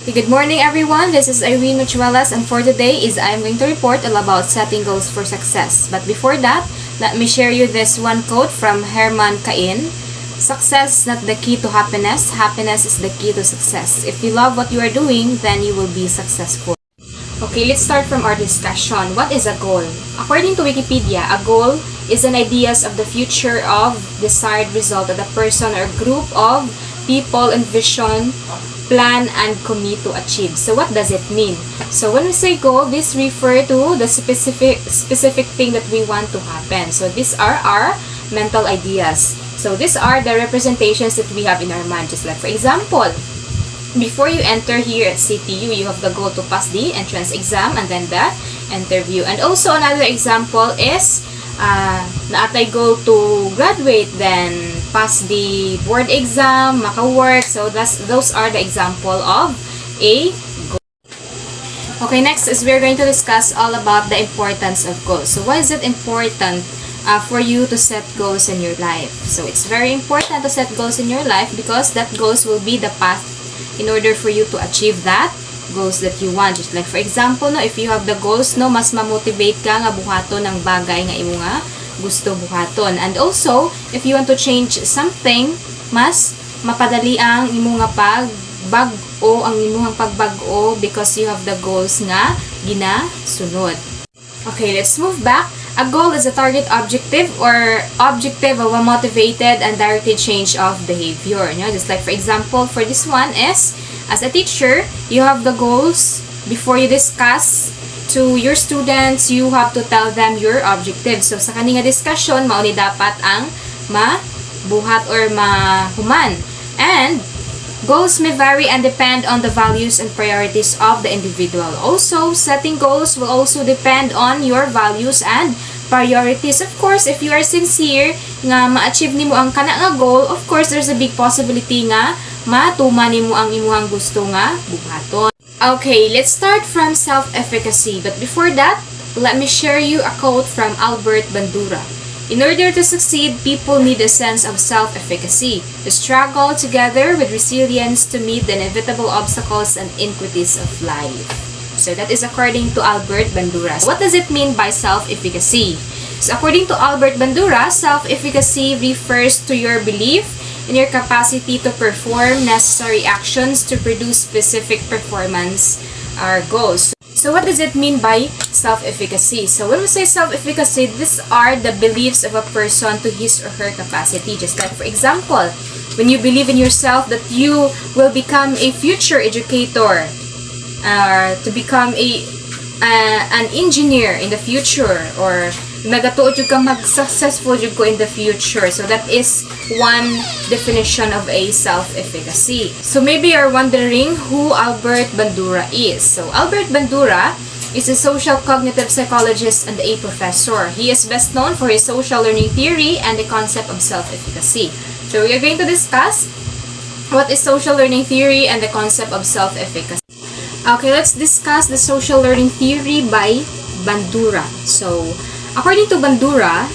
Good morning everyone, this is Irene Muchuelas and for today I'm going to report all about setting goals for success. But before that, let me share you this one quote from Herman Cain. Success is not the key to happiness, happiness is the key to success. If you love what you are doing, then you will be successful. Okay, let's start from our discussion. What is a goal? According to Wikipedia, a goal is an idea of the future of desired result that a person or group of people envision, plan, and commit to achieve. So what does it mean? So when we say goal, this refers to the specific thing that we want to happen. So these are our mental ideas. So these are the representations that we have in our mind. Just like for example, before you enter here at CTU, you have the goal to pass the entrance exam and then the interview. And also another example is naatay goal to graduate, then pass the board exam, maka-work. So those are the example of a goal. Okay, next is we're going to discuss all about the importance of goals. So why is it important for you to set goals in your life? So it's very important to set goals in your life because that goals will be the path in order for you to achieve that goals that you want. Just like for example, no, if you have the goals, no, mas ma-motivate ka nga buhaton ng bagay nga imo nga gusto buhaton. And also, if you want to change something, mas mapadali ang imo nga pagbag-o, ang imo nga pagbag-o because you have the goals nga ginasunod. Okay, let's move back. A goal is a target objective or objective of a motivated and directed change of behavior. You know, just like for example, for this one is, as a teacher, you have the goals. Before you discuss to your students, you have to tell them your objectives. So sa kaninga discussion, mao ni dapat ang mabuhat or mahuman. And goals may vary and depend on the values and priorities of the individual. Also, setting goals will also depend on your values and priorities. Of course, if you are sincere nga ma-achieve nimo ang kana nga goal, of course, there's a big possibility nga matuman nimo ang imuhang gusto nga buhaton. Okay, let's start from self-efficacy. But before that, let me share you a quote from Albert Bandura. In order to succeed, people need a sense of self-efficacy, to struggle together with resilience to meet the inevitable obstacles and iniquities of life. So that is according to Albert Bandura. What does it mean by self-efficacy? So according to Albert Bandura, self-efficacy refers to your belief in your capacity to perform necessary actions to produce specific performance or goals. So what does it mean by self-efficacy? So when we say self-efficacy, these are the beliefs of a person to his or her capacity. Just like for example, when you believe in yourself that you will become a future educator, to become an engineer in the future, or nagatuod jud ka mag-successful jud ko in the future. So that is one definition of a self-efficacy. So maybe you're wondering who Albert Bandura is. So Albert Bandura is a social cognitive psychologist and a professor. He is best known for his social learning theory and the concept of self-efficacy. So we are going to discuss what is social learning theory and the concept of self-efficacy. Okay, let's discuss the social learning theory by Bandura. So according to Bandura,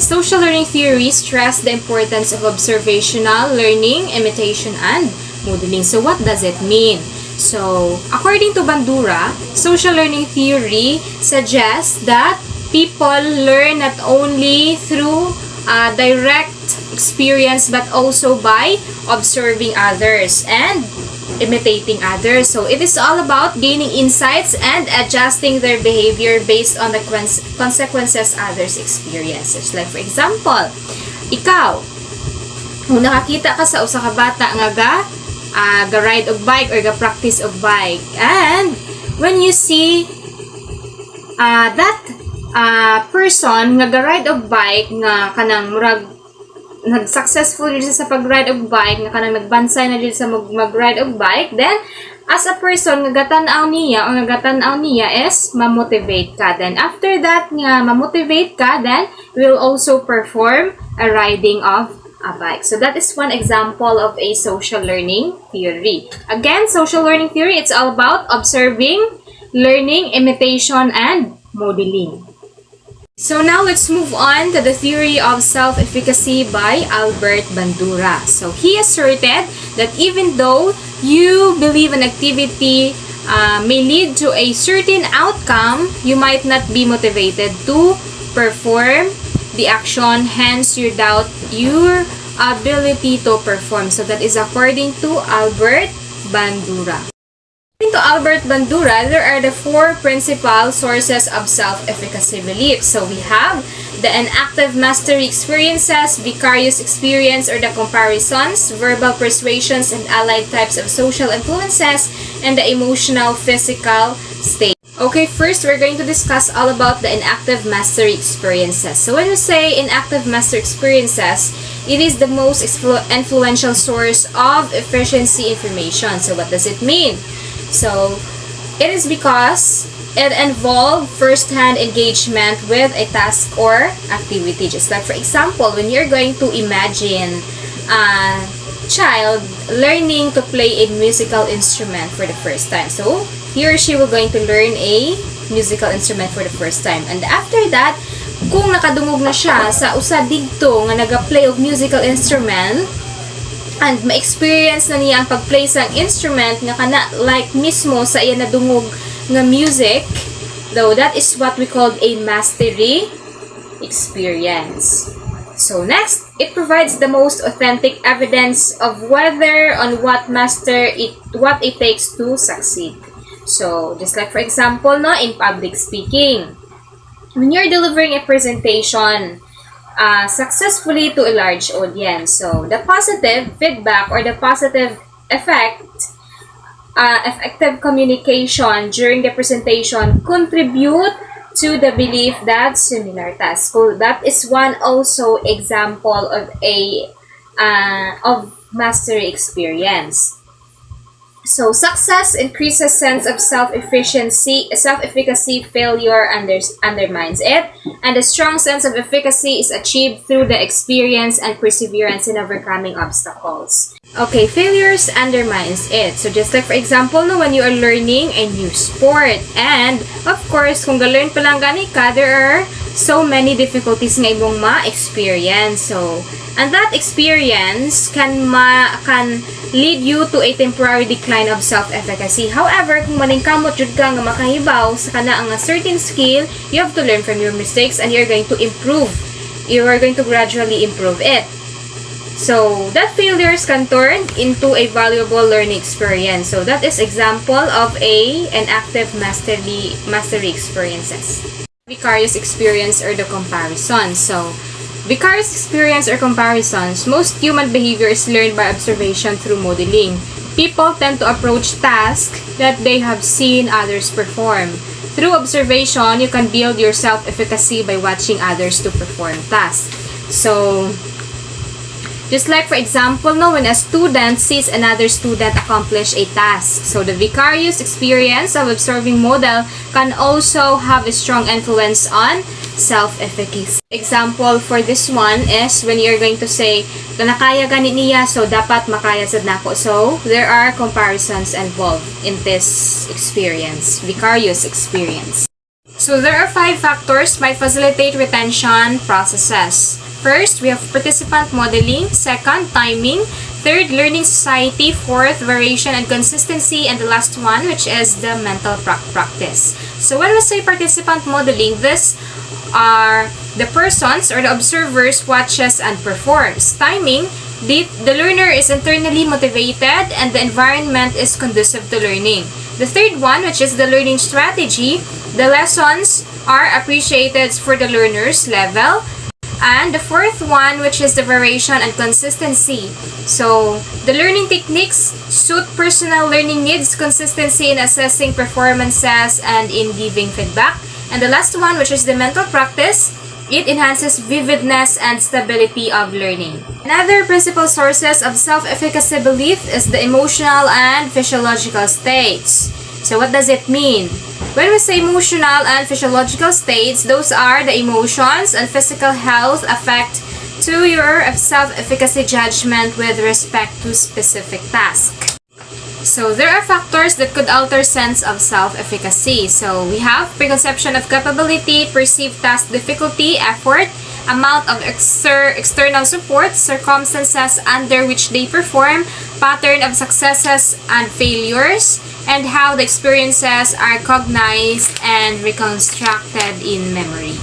social learning theory stress the importance of observational learning, imitation, and modeling. So what does it mean? So according to Bandura, social learning theory suggests that people learn not only through direct experience but also by observing others and imitating others. So it is all about gaining insights and adjusting their behavior based on the consequences others experience. Like for example, ikaw, kung nakakita ka sa usa ka bata nga ga ride og bike or ga practice og bike, and when you see that person nga ga ride og bike nga kanang murag nag-successful dito sa pag-ride og bike, nga kanang nagbansay na dito sa mag-ride og bike, then as a person nga gatan-aw niya is ma-motivate ka. Then after that nga ma-motivate ka, then will also perform a riding of a bike. So that is one example of a social learning theory. Again, social learning theory, it's all about observing, learning, imitation, and modeling. So now let's move on to the theory of self-efficacy by Albert Bandura. So he asserted that even though you believe an activity may lead to a certain outcome, you might not be motivated to perform the action, hence you doubt your ability to perform. So that is according to Albert Bandura. According to Albert Bandura, there are the 4 principal sources of self-efficacy beliefs. So we have the enactive mastery experiences, vicarious experience or the comparisons, verbal persuasions and allied types of social influences, and the emotional physical state. Okay, first we're going to discuss all about the enactive mastery experiences. So when we say enactive mastery experiences, it is the most influential source of efficiency information. So what does it mean? So it is because it involves first-hand engagement with a task or activity. Just like, for example, when you're going to imagine a child learning to play a musical instrument for the first time. So he or she will going to learn a musical instrument for the first time. And after that, kung nakadungog na siya sa usa didto nga naga-play og musical instrument, and ma-experience na niya ang pag-play sa instrument nga kana like mismo sa iya nadungog nga music, though that is what we call a mastery experience. So next, it provides the most authentic evidence of whether on what it takes to succeed. So just like for example, no, in public speaking, when you're delivering a presentation successfully to a large audience, so the positive feedback or the positive effective communication during the presentation contribute to the belief that similar tasks. So that is one also example of of mastery experience. So success increases sense of self-efficacy, failure undermines it, and a strong sense of efficacy is achieved through the experience and perseverance in overcoming obstacles. Okay, failures undermines it. So just like for example, no, when you are learning a new sport, and of course, kung galearn pa lang gani ka, there are so many difficulties nga imong ma-experience. So, and that experience can lead you to a temporary decline of self-efficacy. However, kung maningkamot jud ka nga makahibaw sa kana ang certain skill, you have to learn from your mistakes and you're going to improve. You are going to gradually improve it. So, that failures can turn into a valuable learning experience. So, that is example of an active mastery experiences. Vicarious experience or the comparison. So, vicarious experience or comparisons, most human behavior is learned by observation through modeling. People tend to approach tasks that they have seen others perform. Through observation, you can build your self-efficacy by watching others to perform tasks. So, just like for example, no, when a student sees another student accomplish a task. So the vicarious experience of observing model can also have a strong influence on self-efficacy. Example for this one is when you're going to say, nakaya gani niya, so dapat makaya sad nako. So there are comparisons involved in this experience, vicarious experience. So there are 5 factors might facilitate retention processes. First, we have participant modeling. Second, timing. Third, learning society. Fourth, variation and consistency. And the last one, which is the mental practice. So when we say participant modeling, these are the persons or the observers watches and performs. Timing, the learner is internally motivated and the environment is conducive to learning. The third one, which is the learning strategy, the lessons are appreciated for the learner's level. And the fourth one, which is the variation and consistency. So, the learning techniques suit personal learning needs, consistency in assessing performances and in giving feedback. And the last one, which is the mental practice, it enhances vividness and stability of learning. Another principal sources of self-efficacy belief is the emotional and physiological states. So what does it mean? When we say emotional and physiological states, those are the emotions and physical health affect to your self-efficacy judgment with respect to specific task. So there are factors that could alter sense of self-efficacy. So we have preconception of capability, perceived task difficulty, effort, amount of external support, circumstances under which they perform, pattern of successes and failures, and how the experiences are cognized and reconstructed in memory.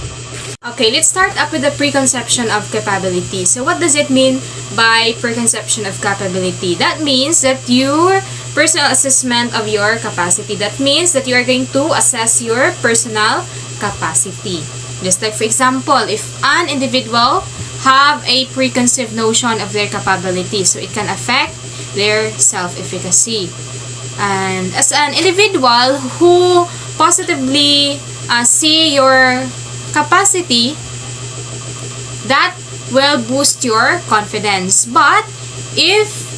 Okay, let's start up with the preconception of capability. So what does it mean by preconception of capability? That means that your personal assessment of your capacity. That means that you are going to assess your personal capacity. Just like, for example, if an individual have a preconceived notion of their capability, so it can affect their self-efficacy. And as an individual who positively see your capacity, that will boost your confidence. But if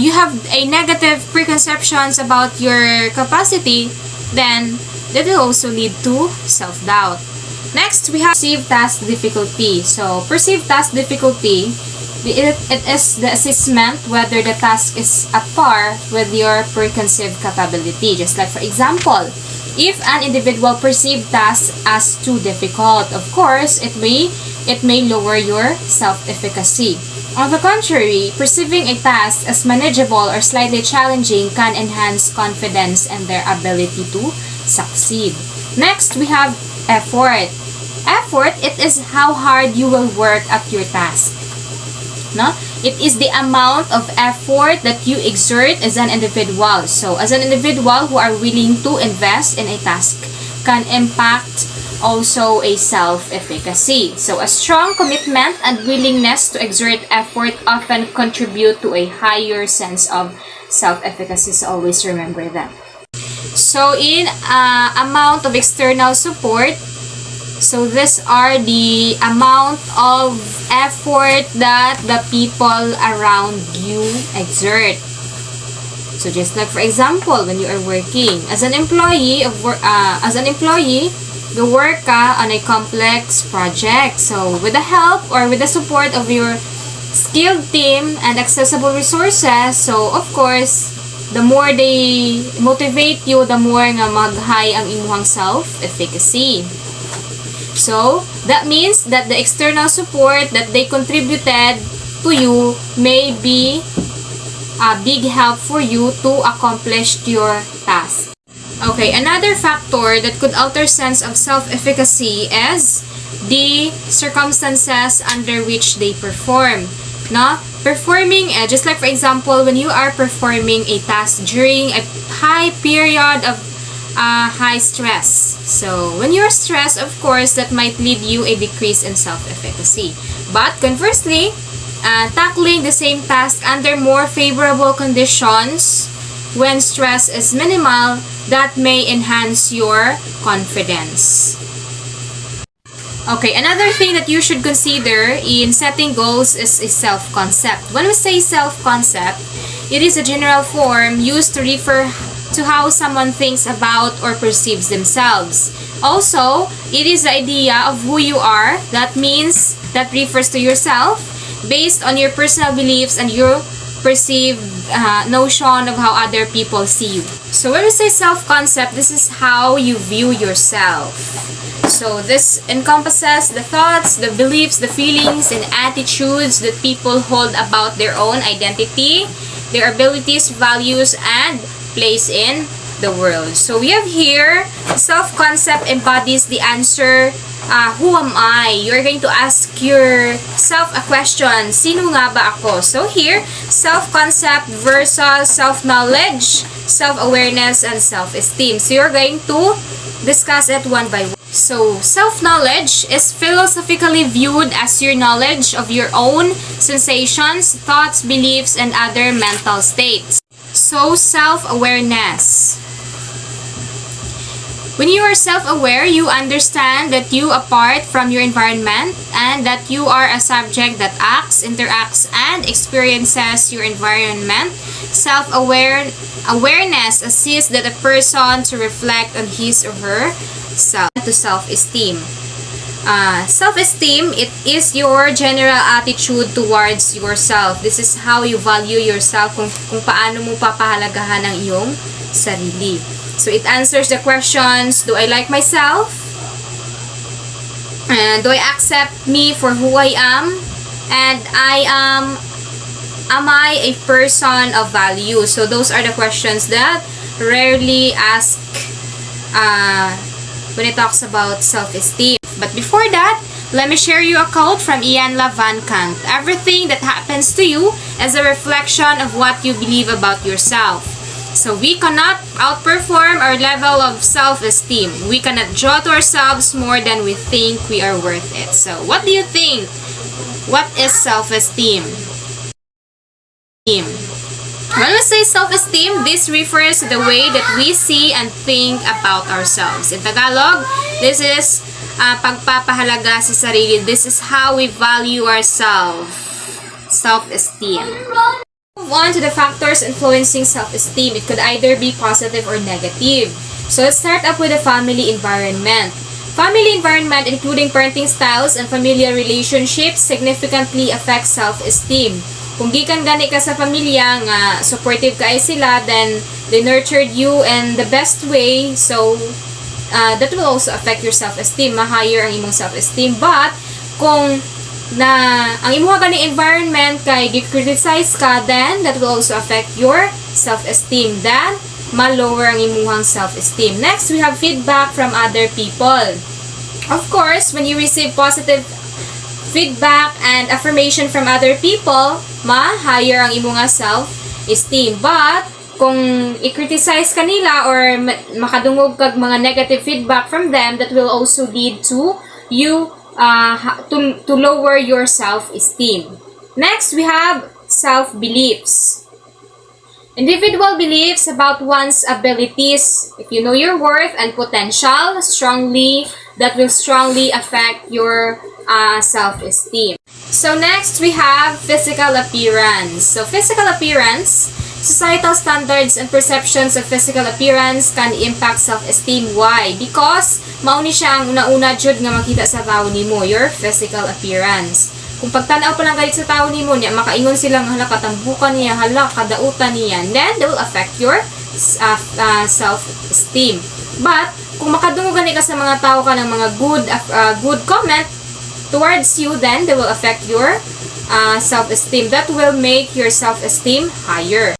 you have a negative preconceptions about your capacity, then that will also lead to self-doubt. Next, we have perceived task difficulty. So, perceived task difficulty, it is the assessment whether the task is at par with your preconceived capability. Just like, for example, if an individual perceives tasks as too difficult, of course, it may lower your self-efficacy. On the contrary, perceiving a task as manageable or slightly challenging can enhance confidence and their ability to succeed. Next, we have effort. Effort, it is how hard you will work at your task. No? It is the amount of effort that you exert as an individual. So, as an individual who are willing to invest in a task can impact also a self-efficacy. So, a strong commitment and willingness to exert effort often contribute to a higher sense of self-efficacy. So, always remember that. So, in amount of external support, so these are the amount of effort that the people around you exert. So just like, for example, when you are working as an employee you work on a complex project. So with the help or with the support of your skilled team and accessible resources, so of course, the more they motivate you, the more nga mag-high ang imuhang self-efficacy. So, that means that the external support that they contributed to you may be a big help for you to accomplish your task. Okay, another factor that could alter sense of self-efficacy is the circumstances under which they perform. No? Performing, just like for example, when you are performing a task during a high period of high stress. So, when you're stressed, of course, that might lead you a decrease in self-efficacy. But conversely, tackling the same task under more favorable conditions when stress is minimal, that may enhance your confidence. Okay, another thing that you should consider in setting goals is self-concept. When we say self-concept, it is a general form used to refer to how someone thinks about or perceives themselves. Also, it is the idea of who you are. That means that refers to yourself based on your personal beliefs and your perceived notion of how other people see you. So when we say self-concept, this is how you view yourself. So this encompasses the thoughts, the beliefs, the feelings, and attitudes that people hold about their own identity, their abilities, values, and place in the world. So we have here, self-concept embodies the answer, who am I? You're going to ask yourself a question, sino nga ba ako? So here, self-concept versus self-knowledge, self-awareness, and self-esteem. So you're going to discuss it one by one. So, self-knowledge is philosophically viewed as your knowledge of your own sensations, thoughts, beliefs, and other mental states. So, self-awareness. When you are self-aware, you understand that you apart from your environment and that you are a subject that acts, interacts, and experiences your environment. Self-awareness assists that a person to reflect on his or her self. To self-esteem. Self-esteem, it is your general attitude towards yourself. This is how you value yourself, kung paano mo papahalagahan ang iyong sarili. So, it answers the questions, do I like myself? Do I accept me for who I am? And am I a person of value? So those are the questions that rarely asked when it talks about self-esteem. But before that, let me share you a quote from Ian Van Kant. Everything that happens to you is a reflection of what you believe about yourself. So we cannot outperform our level of self-esteem. We cannot draw to ourselves more than we think we are worth it. So what do you think? What is self-esteem? When we say self-esteem, this refers to the way that we see and think about ourselves. In Tagalog, this is pagpapahalaga sa sarili. This is how we value ourselves. Self-esteem. Move on to the factors influencing self-esteem. It could either be positive or negative. So let's start up with the family environment. Family environment, including parenting styles and familiar relationships, significantly affect self-esteem. Kung gikan gani ka sa pamilya nga supportive kay sila, then they nurtured you in the best way, so that will also affect your self-esteem. Ma-higher ang imong self-esteem. But kung ang imong gani environment kay gi-criticize ka, then that will also affect your self-esteem. Then ma-lower ang imong self-esteem. Next, we have feedback from other people. Of course, when you receive positive feedback and affirmation from other people, ma-higher ang imong self-esteem. But kung i-criticize kanila or makadungog kag mga negative feedback from them, that will also lead to you to lower your self-esteem. Next, we have self-beliefs. Individual beliefs about one's abilities. If you know your worth and potential that will strongly affect your self-esteem. So next, we have physical appearance. So physical appearance, societal standards and perceptions of physical appearance can impact self-esteem. Why? Because mauni siya ang una jud nga makita sa tao nimo, your physical appearance. Kung pagtanaw pa lang galit sa tao nimo niya, makaingon silang hala katambukan niya, hala kadautan niya, then they will affect your self-esteem. But kung makadungogan ka sa mga tao ka ng mga good comment towards you, then they will affect your self-esteem. That will make your self-esteem higher.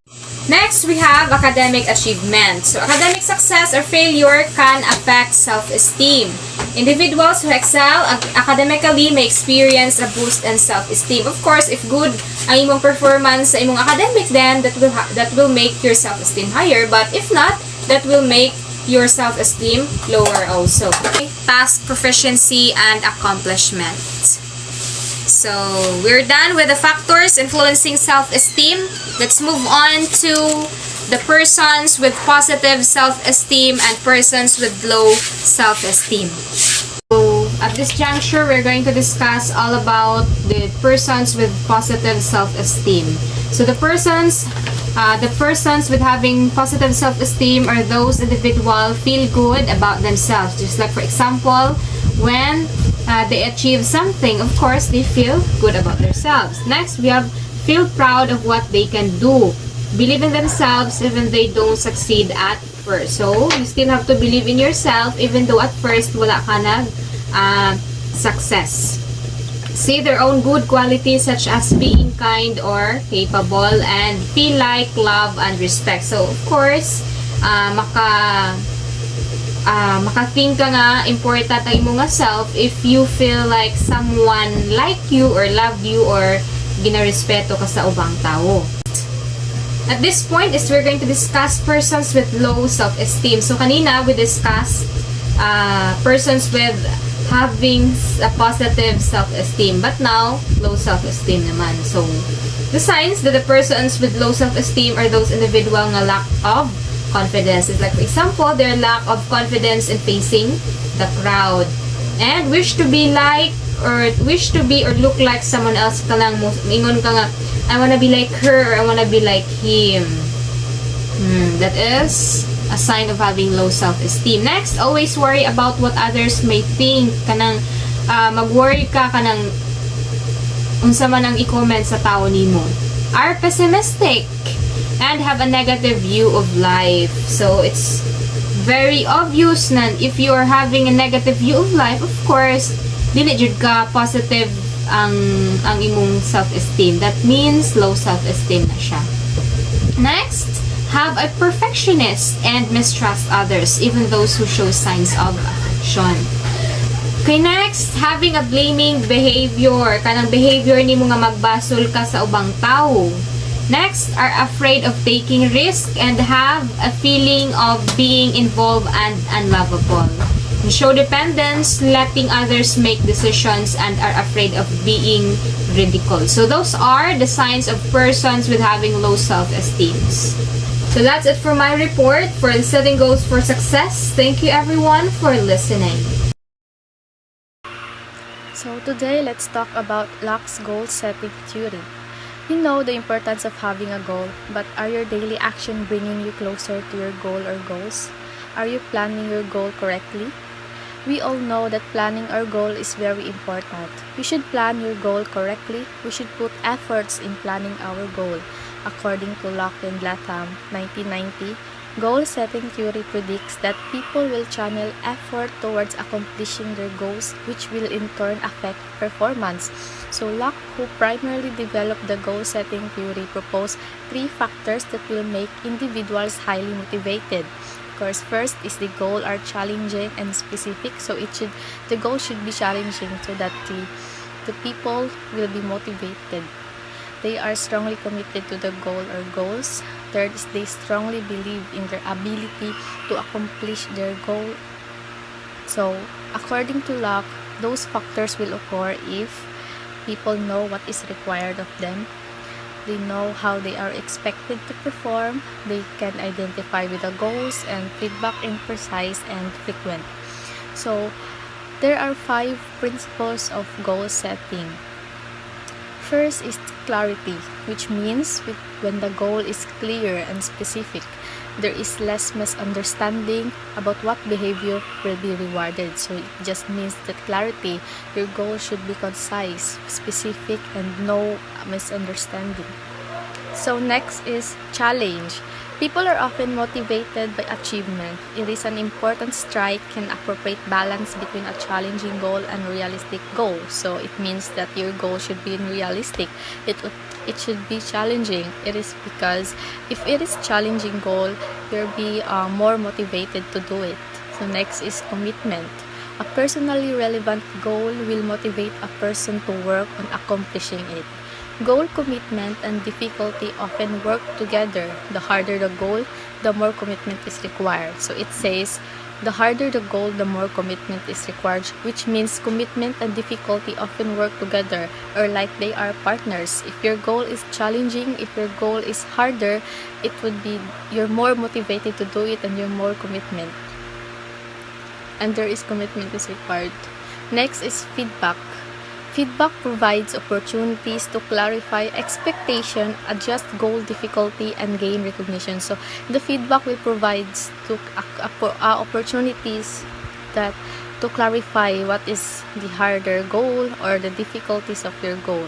Next, we have academic achievement. So, academic success or failure can affect self-esteem. Individuals who excel academically may experience a boost in self-esteem. Of course, if good ang imong performance sa imong academics, then that will make your self-esteem higher. But if not, that will make your self-esteem lower also. Okay. Task proficiency and accomplishment. So, we're done with the factors influencing self-esteem. Let's move on to the persons with positive self-esteem and persons with low self-esteem. So, at this juncture, we're going to discuss all about the persons with positive self-esteem. So, the persons with having positive self-esteem are those individuals feel good about themselves. Just like, for example, when they achieve something, of course, they feel good about themselves. Next, we have feel proud of what they can do. Believe in themselves even they don't succeed at first. So, you still have to believe in yourself even though at first wala ka success. See their own good qualities such as being kind or capable and feel like love and respect. So, of course, maka-think ka nga important ang imong self if you feel like someone like you or love you or ginarespeto ka sa ubang tao. At this point is we're going to discuss persons with low self-esteem. So kanina we discussed persons with having a positive self-esteem, but now low self-esteem naman. So the signs that the persons with low self-esteem are those individual nga lack of confidence. It's like, for example, their lack of confidence in facing the crowd and wish to be or look like someone else ka lang mo ingon ka nga I wanna be like her or I wanna be like him. That is a sign of having low self-esteem. Next, always worry about what others may think. Kanang mag-worry ka kanang unsa man ang i-comment sa tao nimo. Are pessimistic and have a negative view of life. So it's very obvious na if you are having a negative view of life, of course, dili jud ka positive ang imong self-esteem. That means low self-esteem na siya. Next, have a perfectionist and mistrust others, even those who show signs of affection. Okay, next, having a blaming behavior. Kanang behavior nimo nga magbasol ka sa ubang tao. Next, are afraid of taking risk and have a feeling of being involved and unlovable. Show dependence, letting others make decisions, and are afraid of being ridiculed. So those are the signs of persons with having low self-esteem. So that's it for my report for setting goals for success. Thank you everyone for listening. So today, let's talk about Locke's goal setting theory. You know the importance of having a goal, but are your daily action bringing you closer to your goal or goals? Are you planning your goal correctly? We all know that planning our goal is very important. We should plan your goal correctly. We should put efforts in planning our goal. According to Locke and Latham, 1990, goal setting theory predicts that people will channel effort towards accomplishing their goals, which will in turn affect performance. So Locke, who primarily developed the goal setting theory, proposed 3 factors that will make individuals highly motivated. Of course, first is the goal are challenging and specific, so the goal should be challenging so that the people will be motivated. They are strongly committed to the goal or goals. Third is they strongly believe in their ability to accomplish their goal. So, according to Locke, those factors will occur if people know what is required of them. They know how they are expected to perform. They can identify with the goals and feedback in precise and frequent. So, there are 5 principles of goal setting. First is clarity, which means when the goal is clear and specific, there is less misunderstanding about what behavior will be rewarded. So it just means that clarity, your goal should be concise, specific, and no misunderstanding. So next is challenge. People are often motivated by achievement. It is an important strike and appropriate balance between a challenging goal and a realistic goal. So it means that your goal should be realistic. It should be challenging. It is because if it is challenging goal, you'll be more motivated to do it. So next is commitment. A personally relevant goal will motivate a person to work on accomplishing it. Goal commitment and difficulty often work together. The harder the goal, the more commitment is required. So it says, the harder the goal, the more commitment is required, which means commitment and difficulty often work together, or like they are partners. If your goal is challenging, if your goal is harder, it would be you're more motivated to do it and you're more commitment. And there is commitment is required. Next is feedback. Feedback provides opportunities to clarify expectation, adjust goal difficulty, and gain recognition. So the feedback will provide opportunities to clarify what is the harder goal or the difficulties of your goal,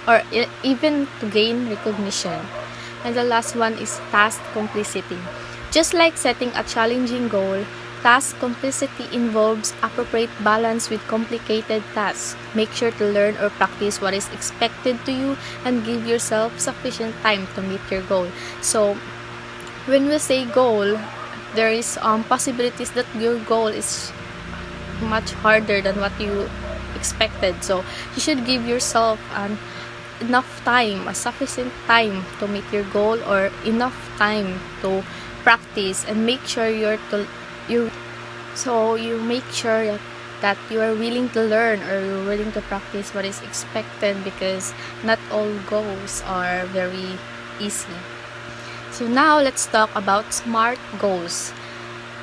or even to gain recognition. And the last one is task complicity. Just like setting a challenging goal, task complicity involves appropriate balance with complicated tasks. Make sure to learn or practice what is expected to you and give yourself sufficient time to meet your goal. So, when we say goal, there is possibilities that your goal is much harder than what you expected. So, you should give yourself enough time, a sufficient time to meet your goal, or enough time to practice, and make sure you make sure that you are willing to learn or you're willing to practice what is expected, because not all goals are very easy. So now let's talk about SMART goals.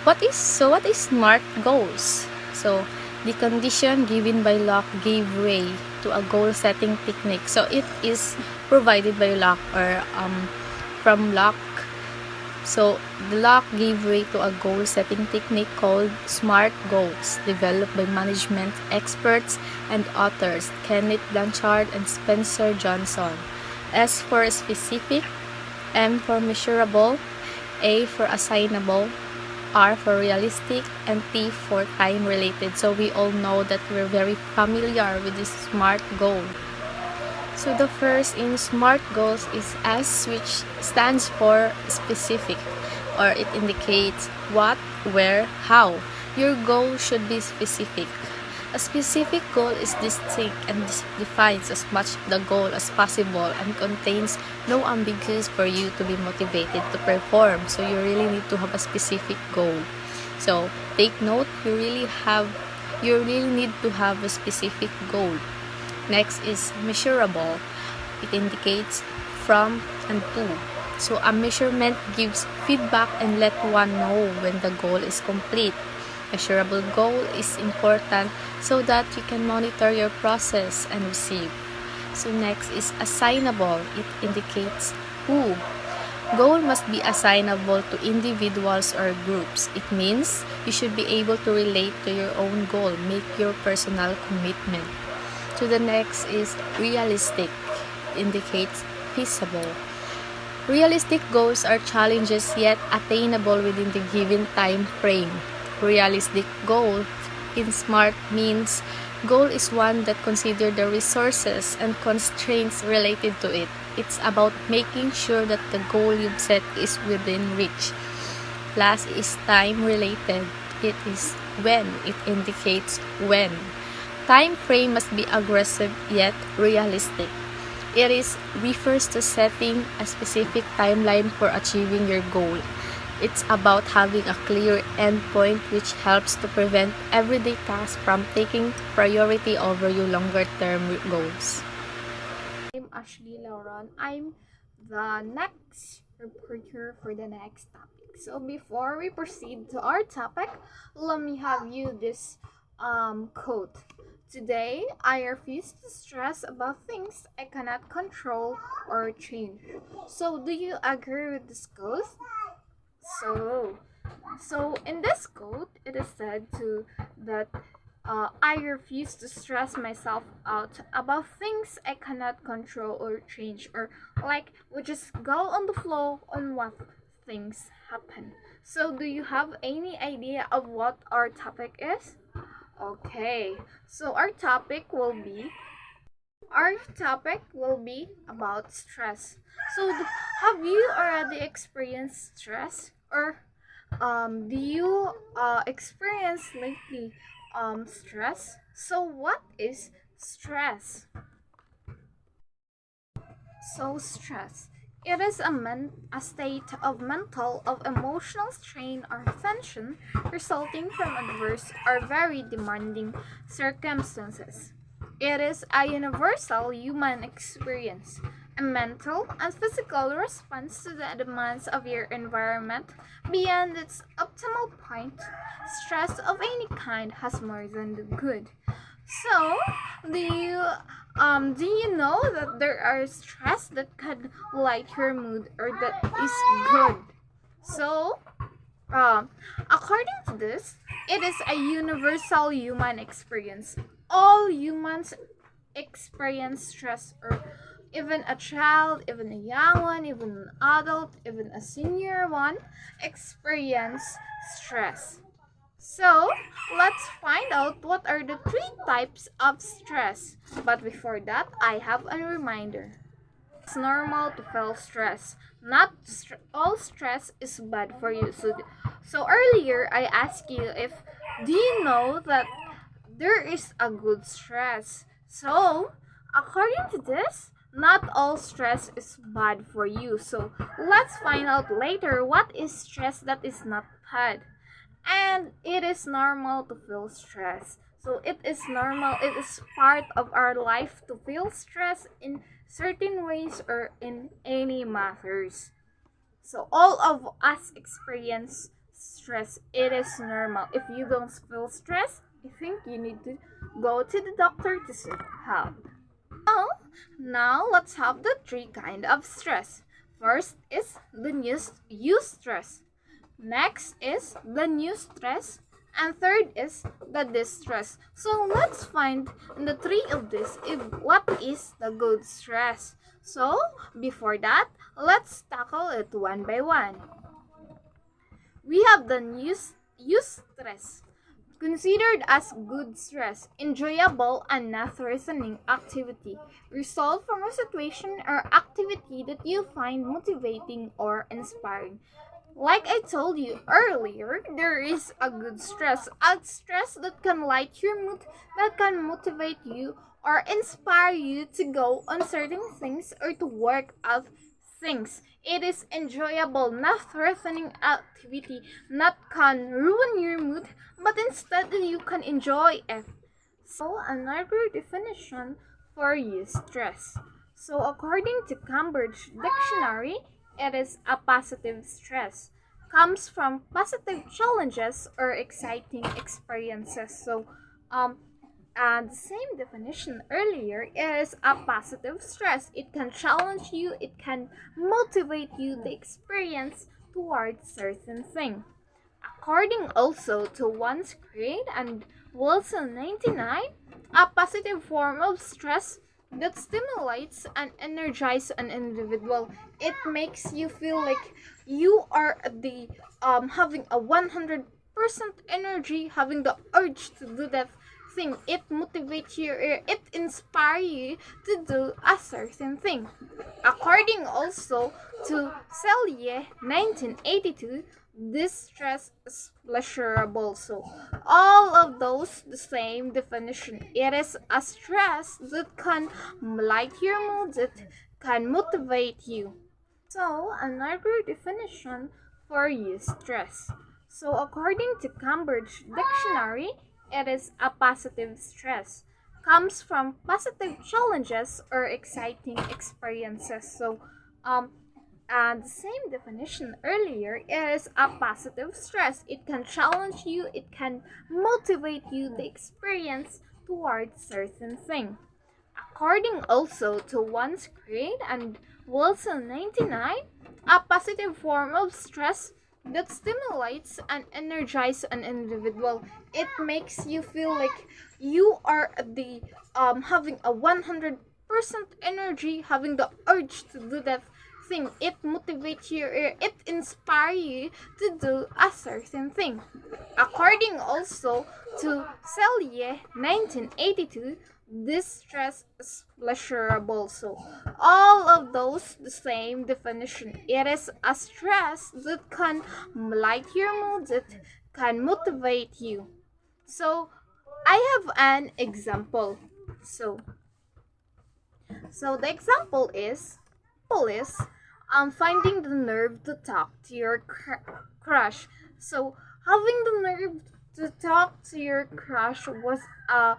What is SMART goals? So the condition given by Locke gave way to a goal setting technique. So it is provided by Locke, or from Locke. So, the Locke gave way to a goal-setting technique called SMART goals, developed by management experts and authors Kenneth Blanchard and Spencer Johnson. S for specific, M for measurable, A for assignable, R for realistic, and T for time related. So we all know that we're very familiar with this SMART goal. So the first in SMART goals is S, which stands for specific, or it indicates what, where, how. Your goal should be specific. A specific goal is distinct and defines as much the goal as possible and contains no ambiguous for you to be motivated to perform. So you really need to have a specific goal. So take note, you really need to have a specific goal. Next is measurable. It indicates from and to. So a measurement gives feedback and let one know when the goal is complete. Measurable goal is important so that you can monitor your process and receive. So next is assignable. It indicates who. Goal must be assignable to individuals or groups. It means you should be able to relate to your own goal, make your personal commitment. So the next is realistic. It indicates feasible. Realistic goals are challenges yet attainable within the given time frame. Realistic goal in SMART means goal is one that considers the resources and constraints related to it. It's about making sure that the goal you've set is within reach. Last is time related. It is when. It indicates when. Time frame must be aggressive yet realistic. It refers to setting a specific timeline for achieving your goal. It's about having a clear endpoint which helps to prevent everyday tasks from taking priority over your longer-term goals. I'm Ashley Lauron. I'm the next reporter for the next topic. So before we proceed to our topic, let me have you this quote. Today, I refuse to stress about things I cannot control or change. So do you agree with this quote? So in this quote, it is said that I refuse to stress myself out about things I cannot control or change, or like we just go on the flow on what things happen. So do you have any idea of what our topic is? Okay, so our topic will be about stress. So have you already experienced stress, or do you experience lately stress? So what is stress? So stress, it is a state of mental of emotional strain or tension resulting from adverse or very demanding circumstances. It is a universal human experience, a mental and physical response to the demands of your environment beyond its optimal point. Stress of any kind has more than the good. So, do you know that there are stress that can light your mood or that is good? So, according to this, it is a universal human experience. All humans experience stress, or even a child, even a young one, even an adult, even a senior one experience stress. So, let's find out what are the three types of stress. But before that, I have a reminder. It's normal to feel stress. Not all stress is bad for you. So earlier I asked you if do you know that there is a good stress. So, according to this, not all stress is bad for you. So, let's find out later what is stress that is not bad. And it is normal to feel stress. So, it is normal, it is part of our life to feel stress in certain ways or in any matters. So, all of us experience stress. It is normal. If you don't feel stress, I think you need to go to the doctor to seek help. Now let's have the three kind of stress. First is the eustress. Next is the new stress. And third is the distress. So let's find in the three of this if what is the good stress. So before that, let's tackle it one by one. we have the eustress, considered as good stress, enjoyable and not threatening activity, result from a situation or activity that you find motivating or inspiring. Like I told you earlier, there is a stress that can light your mood, that can motivate you or inspire you to go on certain things or to work out things. It is enjoyable, not threatening activity, not can ruin your mood, but instead you can enjoy it. So another definition for eustress. So according to Cambridge Dictionary, it is a positive stress. Comes from positive challenges or exciting experiences. So and the same definition earlier is a positive stress. It can challenge you, it can motivate you the experience towards certain thing. According also to Once Create and Wilson 99, a positive form of stress that stimulates and energizes an individual. It makes you feel like you are the having a 100% energy, having the urge to do that thing. It motivates you, it inspires you to do a certain thing. According also to Selye 1982, this stress is pleasurable. So all of those the same definition. It is a stress that can light your mood, that can motivate you. So another definition for eustress. So according to Cambridge Dictionary, it is a positive stress. Comes from positive challenges or exciting experiences. So and the same definition earlier is a positive stress. It can challenge you, it can motivate you the experience towards certain thing. According also to Once Create and Wilson 99, a positive form of stress that stimulates and energizes an individual. It makes you feel like you are the having a 100% energy, having the urge to do that thing. It motivates you, it inspires you to do a certain thing. According also to Selye 1982, this stress is pleasurable. So all of those the same definition. It is a stress that can light your mood, that can motivate you. So I have an example. So the example is finding the nerve to talk to your crush. So having the nerve to talk to your crush was a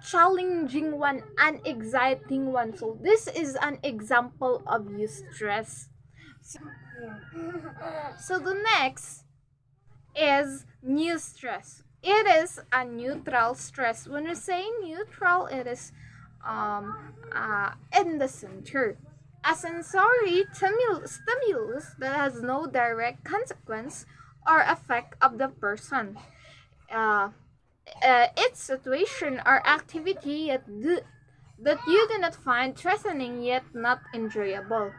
challenging one, an exciting one. So this is an example of eustress. So the next is eustress. It is a neutral stress. When we say neutral, it is in the center. A sensory stimulus that has no direct consequence or effect of the person. Uh, its situation or activity that you do not find threatening yet not enjoyable.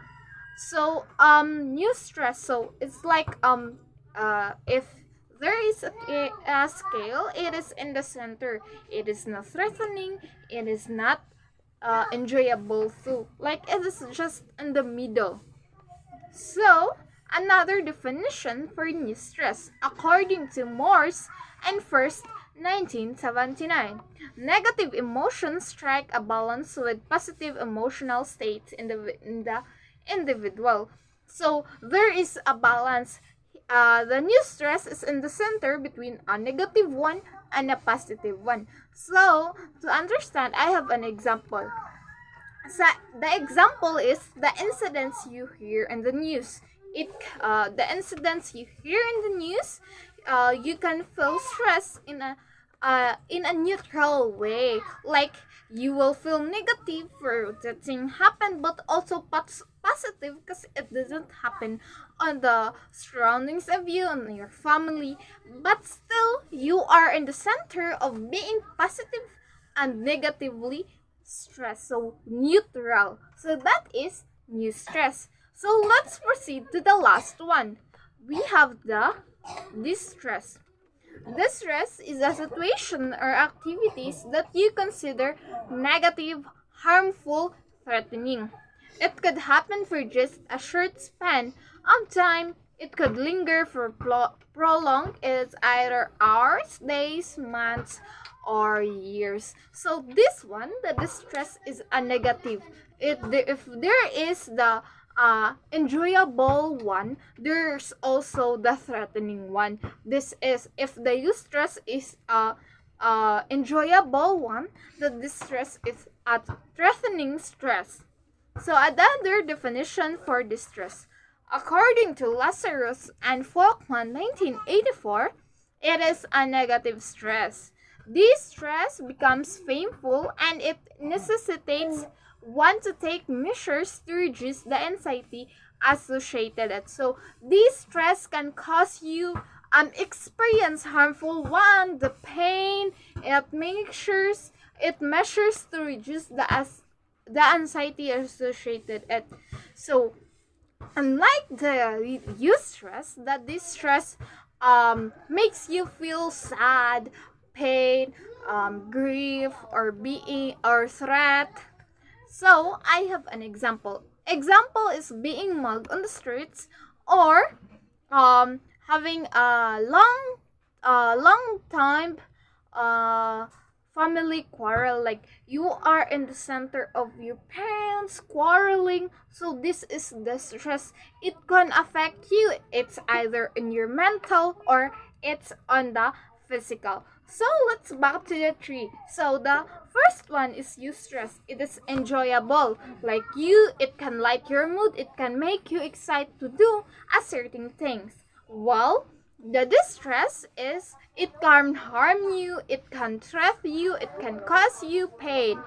So eustress. So it's like if there is a scale, it is in the center. It is not threatening. It is not enjoyable too. Like it is just in the middle. So another definition for eustress, according to Morse and First 1979. Negative emotions strike a balance with positive emotional states in the individual. So there is a balance. The eustress is in the center between a negative one and a positive one. So to understand, I have an example. So the example is the incidents you hear in the news. The incidents you hear in the news, you can feel stress in a neutral way. Like you will feel negative for the thing happened, but also positive because it doesn't happen on the surroundings of you and your family. But still, you are in the center of being positive and negatively stressed. So neutral. So that is eustress. So let's proceed to the last one. We have the Distress. Distress is a situation or activities that you consider negative, harmful, threatening. It could happen for just a short span of time. It could linger for prolonged. It's either hours, days, months, or years. So this one, the distress is a negative. If there is the enjoyable one, there's also the threatening one. This is if the distress is enjoyable one, the distress is a threatening stress. So another definition for distress. According to Lazarus and Folkman 1984, it is a negative stress. This stress becomes painful and it necessitates one to take measures to reduce the anxiety associated it. So this stress can cause you experience harmful one, the pain, it measures to reduce the anxiety associated it. So unlike the eustress, that this stress makes you feel sad, pain, grief, or being or threat. So I have an example. Example is being mugged on the streets, or having a long time uh family quarrel, like you are in the center of your parents quarreling. So this is the stress. It can affect you. It's either in your mental or it's on the physical. So let's back to the tree. So the first one is eustress. It is enjoyable. Like you, it can light your mood. It can make you excited to do a certain things. Well, the distress is it can harm you, it can threaten you, it can cause you pain.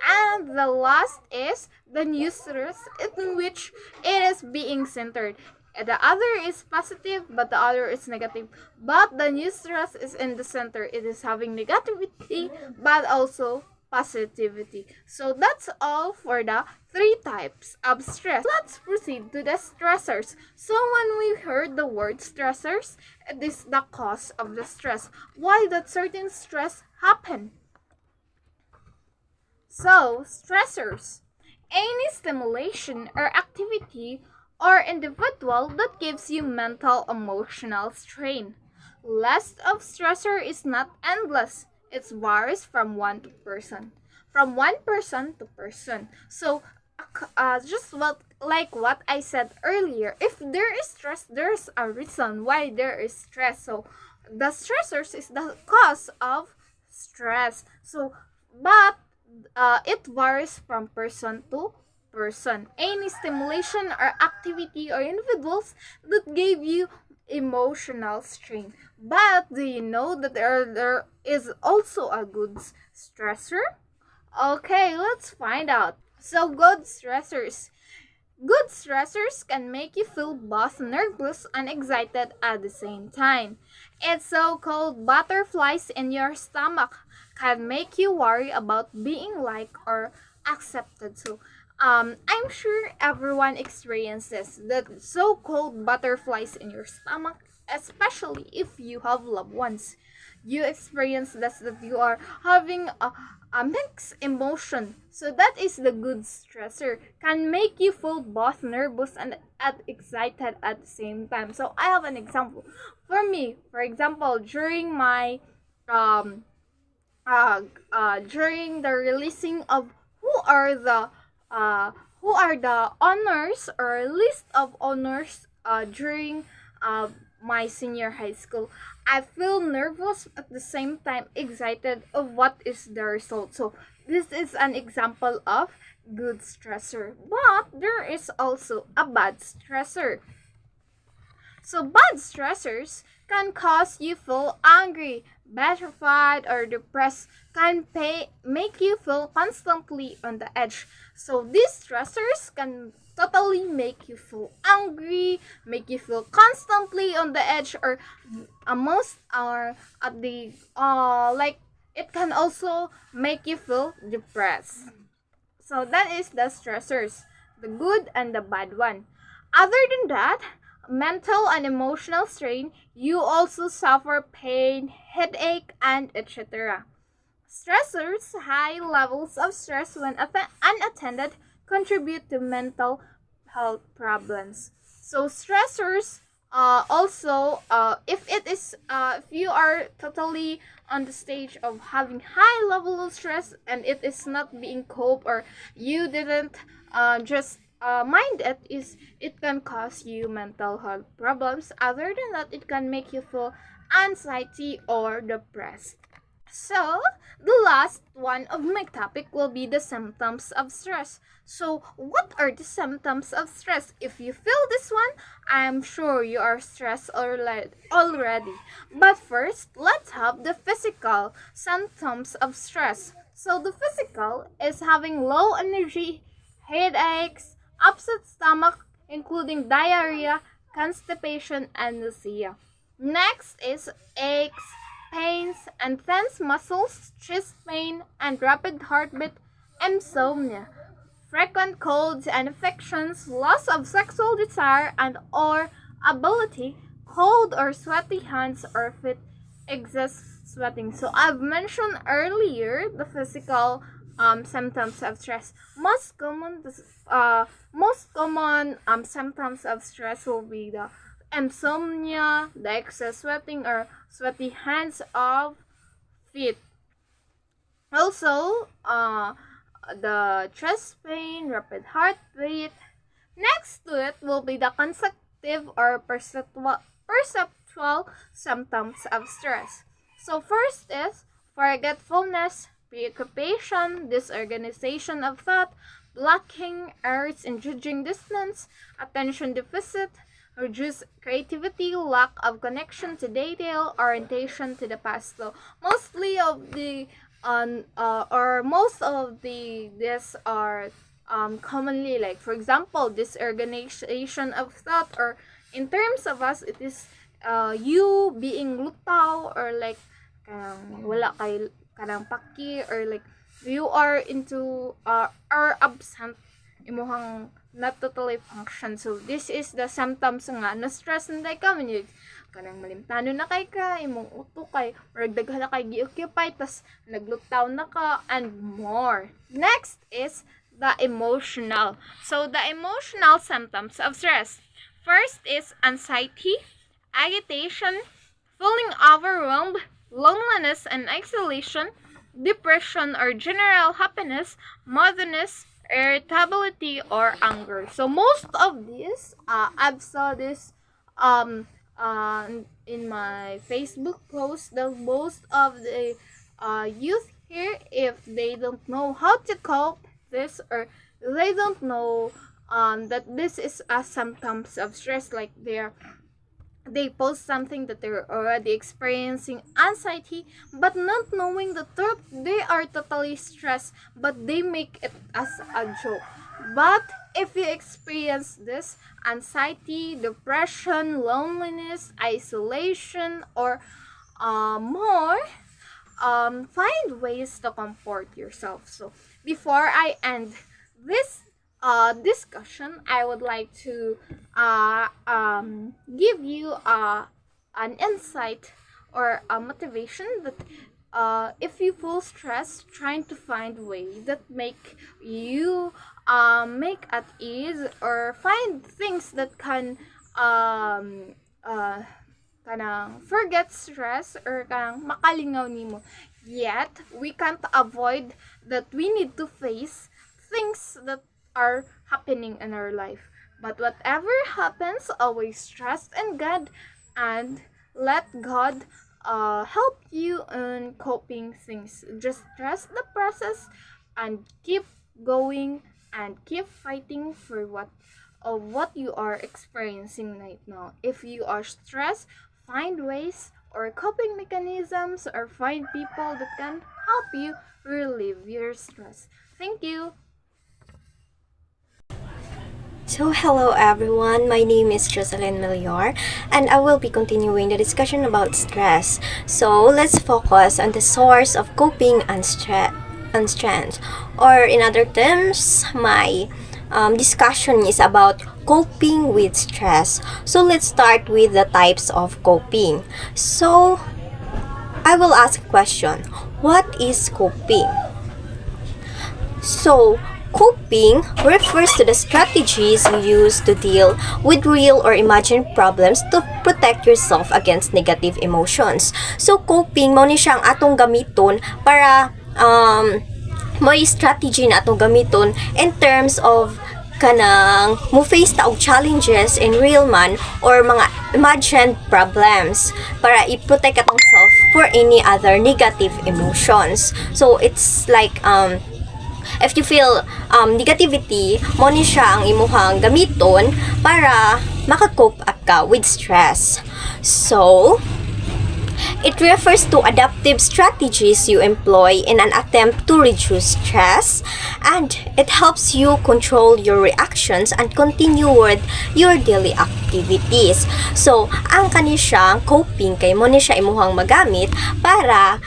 And the last is the eustress, in which it is being centered. The other is positive, but the other is negative. But the eustress is in the center. It is having negativity, but also positivity. So that's all for the three types of stress. Let's proceed to the stressors. So when we heard the word stressors, it is the cause of the stress. Why that certain stress happen? So stressors, any stimulation or activity or individual that gives you mental emotional strain. List of stressor is not endless. It varies from one person to person. So just what I said earlier, if there is stress, there's a reason why there is stress. So the stressors is the cause of stress. So but it varies from person to person. Any stimulation or activity or individuals that gave you emotional strain. But do you know that there is also a good stressor? Okay, let's find out. So good stressors. Good stressors can make you feel both nervous and excited at the same time. It's so-called butterflies in your stomach can make you worry about being liked or accepted. So I'm sure everyone experiences the so-called butterflies in your stomach, especially if you have loved ones. You experience this, that you are having a mixed emotion. So that is the good stressor. Can make you feel both nervous and excited at the same time. So I have an example. For me, for example, during my during the releasing of who are the honors or list of honors during my senior high school, I feel nervous at the same time excited of what is the result. So this is an example of good stressor. But there is also a bad stressor. So bad stressors can cause you feel angry, petrified, or depressed, can make you feel constantly on the edge. So these stressors can totally make you feel angry, make you feel constantly on the edge, or most are at the like it can also make you feel depressed. So that is the stressors, the good and the bad one. Other than that, mental and emotional strain, you also suffer pain, headache, and etc. Stressors, high levels of stress when unattended, contribute to mental health problems. So stressors also if you are totally on the stage of having high level of stress and it is not being coped or you didn't just mind it, is it can cause you mental health problems. Other than that, it can make you feel anxiety or depressed. So, the last one of my topic will be the symptoms of stress. So, what are the symptoms of stress? If you feel this one, I'm sure you are stressed already. But first, let's have the physical symptoms of stress. So, the physical is having low energy, headaches, upset stomach, including diarrhea, constipation, and nausea. Next is aches, pains, and tense muscles, chest pain, and rapid heartbeat, insomnia, frequent colds and infections, loss of sexual desire and or ability, cold or sweaty hands or feet, excess sweating. So I've mentioned earlier the physical symptoms of stress. Most common symptoms of stress will be the insomnia, the excess sweating or sweaty hands of feet. Also, the chest pain, rapid heartbeat. Next to it will be the consecutive or perceptual symptoms of stress. So first is forgetfulness, preoccupation, disorganization of thought, blocking, errors in judging distance, attention deficit, reduced creativity, lack of connection to detail, orientation to the past. So mostly of the most of the this are commonly, like for example, disorganization of thought, or in terms of us it is you being lutaw, or like wala kay kanang paki, or like you are into are absent, imuhang not totally function. So this is the symptoms nga na stress na ka man yun, kanang malimtano na kay ka, imong uto kay or daghan na kay gi-occupy, tas naglutaw na ka, and more. Next is the emotional. So the emotional symptoms of stress. First is anxiety, agitation, feeling overwhelmed, loneliness and isolation, depression or general happiness, moodiness, irritability, or anger. So most of these, I've saw this in my Facebook post, that most of the youth here, if they don't know how to cope this, or they don't know that this is a symptoms of stress, like they post something that they're already experiencing anxiety, but not knowing the truth, they are totally stressed, but they make it as a joke. But if you experience this anxiety, depression, loneliness, isolation, or more, find ways to comfort yourself. So before I end this discussion, I would like to give you an insight or a motivation that if you feel stressed, trying to find ways that make you make at ease, or find things that can kanang forget stress, or kanang makalingaw nimo. Yet we can't avoid that we need to face things that are happening in our life. But whatever happens, always trust in God and let God help you in coping things. Just trust the process and keep going and keep fighting for what you are experiencing right now. If you are stressed, find ways or coping mechanisms, or find people that can help you relieve your stress. Thank you. So, hello everyone, my name is Jocelyn Melior, and I will be continuing the discussion about stress. So, let's focus on the source of coping and stress, or in other terms, my discussion is about coping with stress. So let's start with the types of coping. So I will ask a question. What is coping? So, coping refers to the strategies you use to deal with real or imagined problems to protect yourself against negative emotions. So, coping, mo ni siyang atong gamiton para may strategy na atong gamiton in terms of kanang mo face ta og challenges in real man or mga imagined problems para i-protect atong self for any other negative emotions. So, it's like if you feel negativity, mo ni siya ang imuhang gamiton para makakope up ka with stress. So, it refers to adaptive strategies you employ in an attempt to reduce stress, and it helps you control your reactions and continue with your daily activities. So, ang kani siyang coping kay mo ni siya imuhang magamit para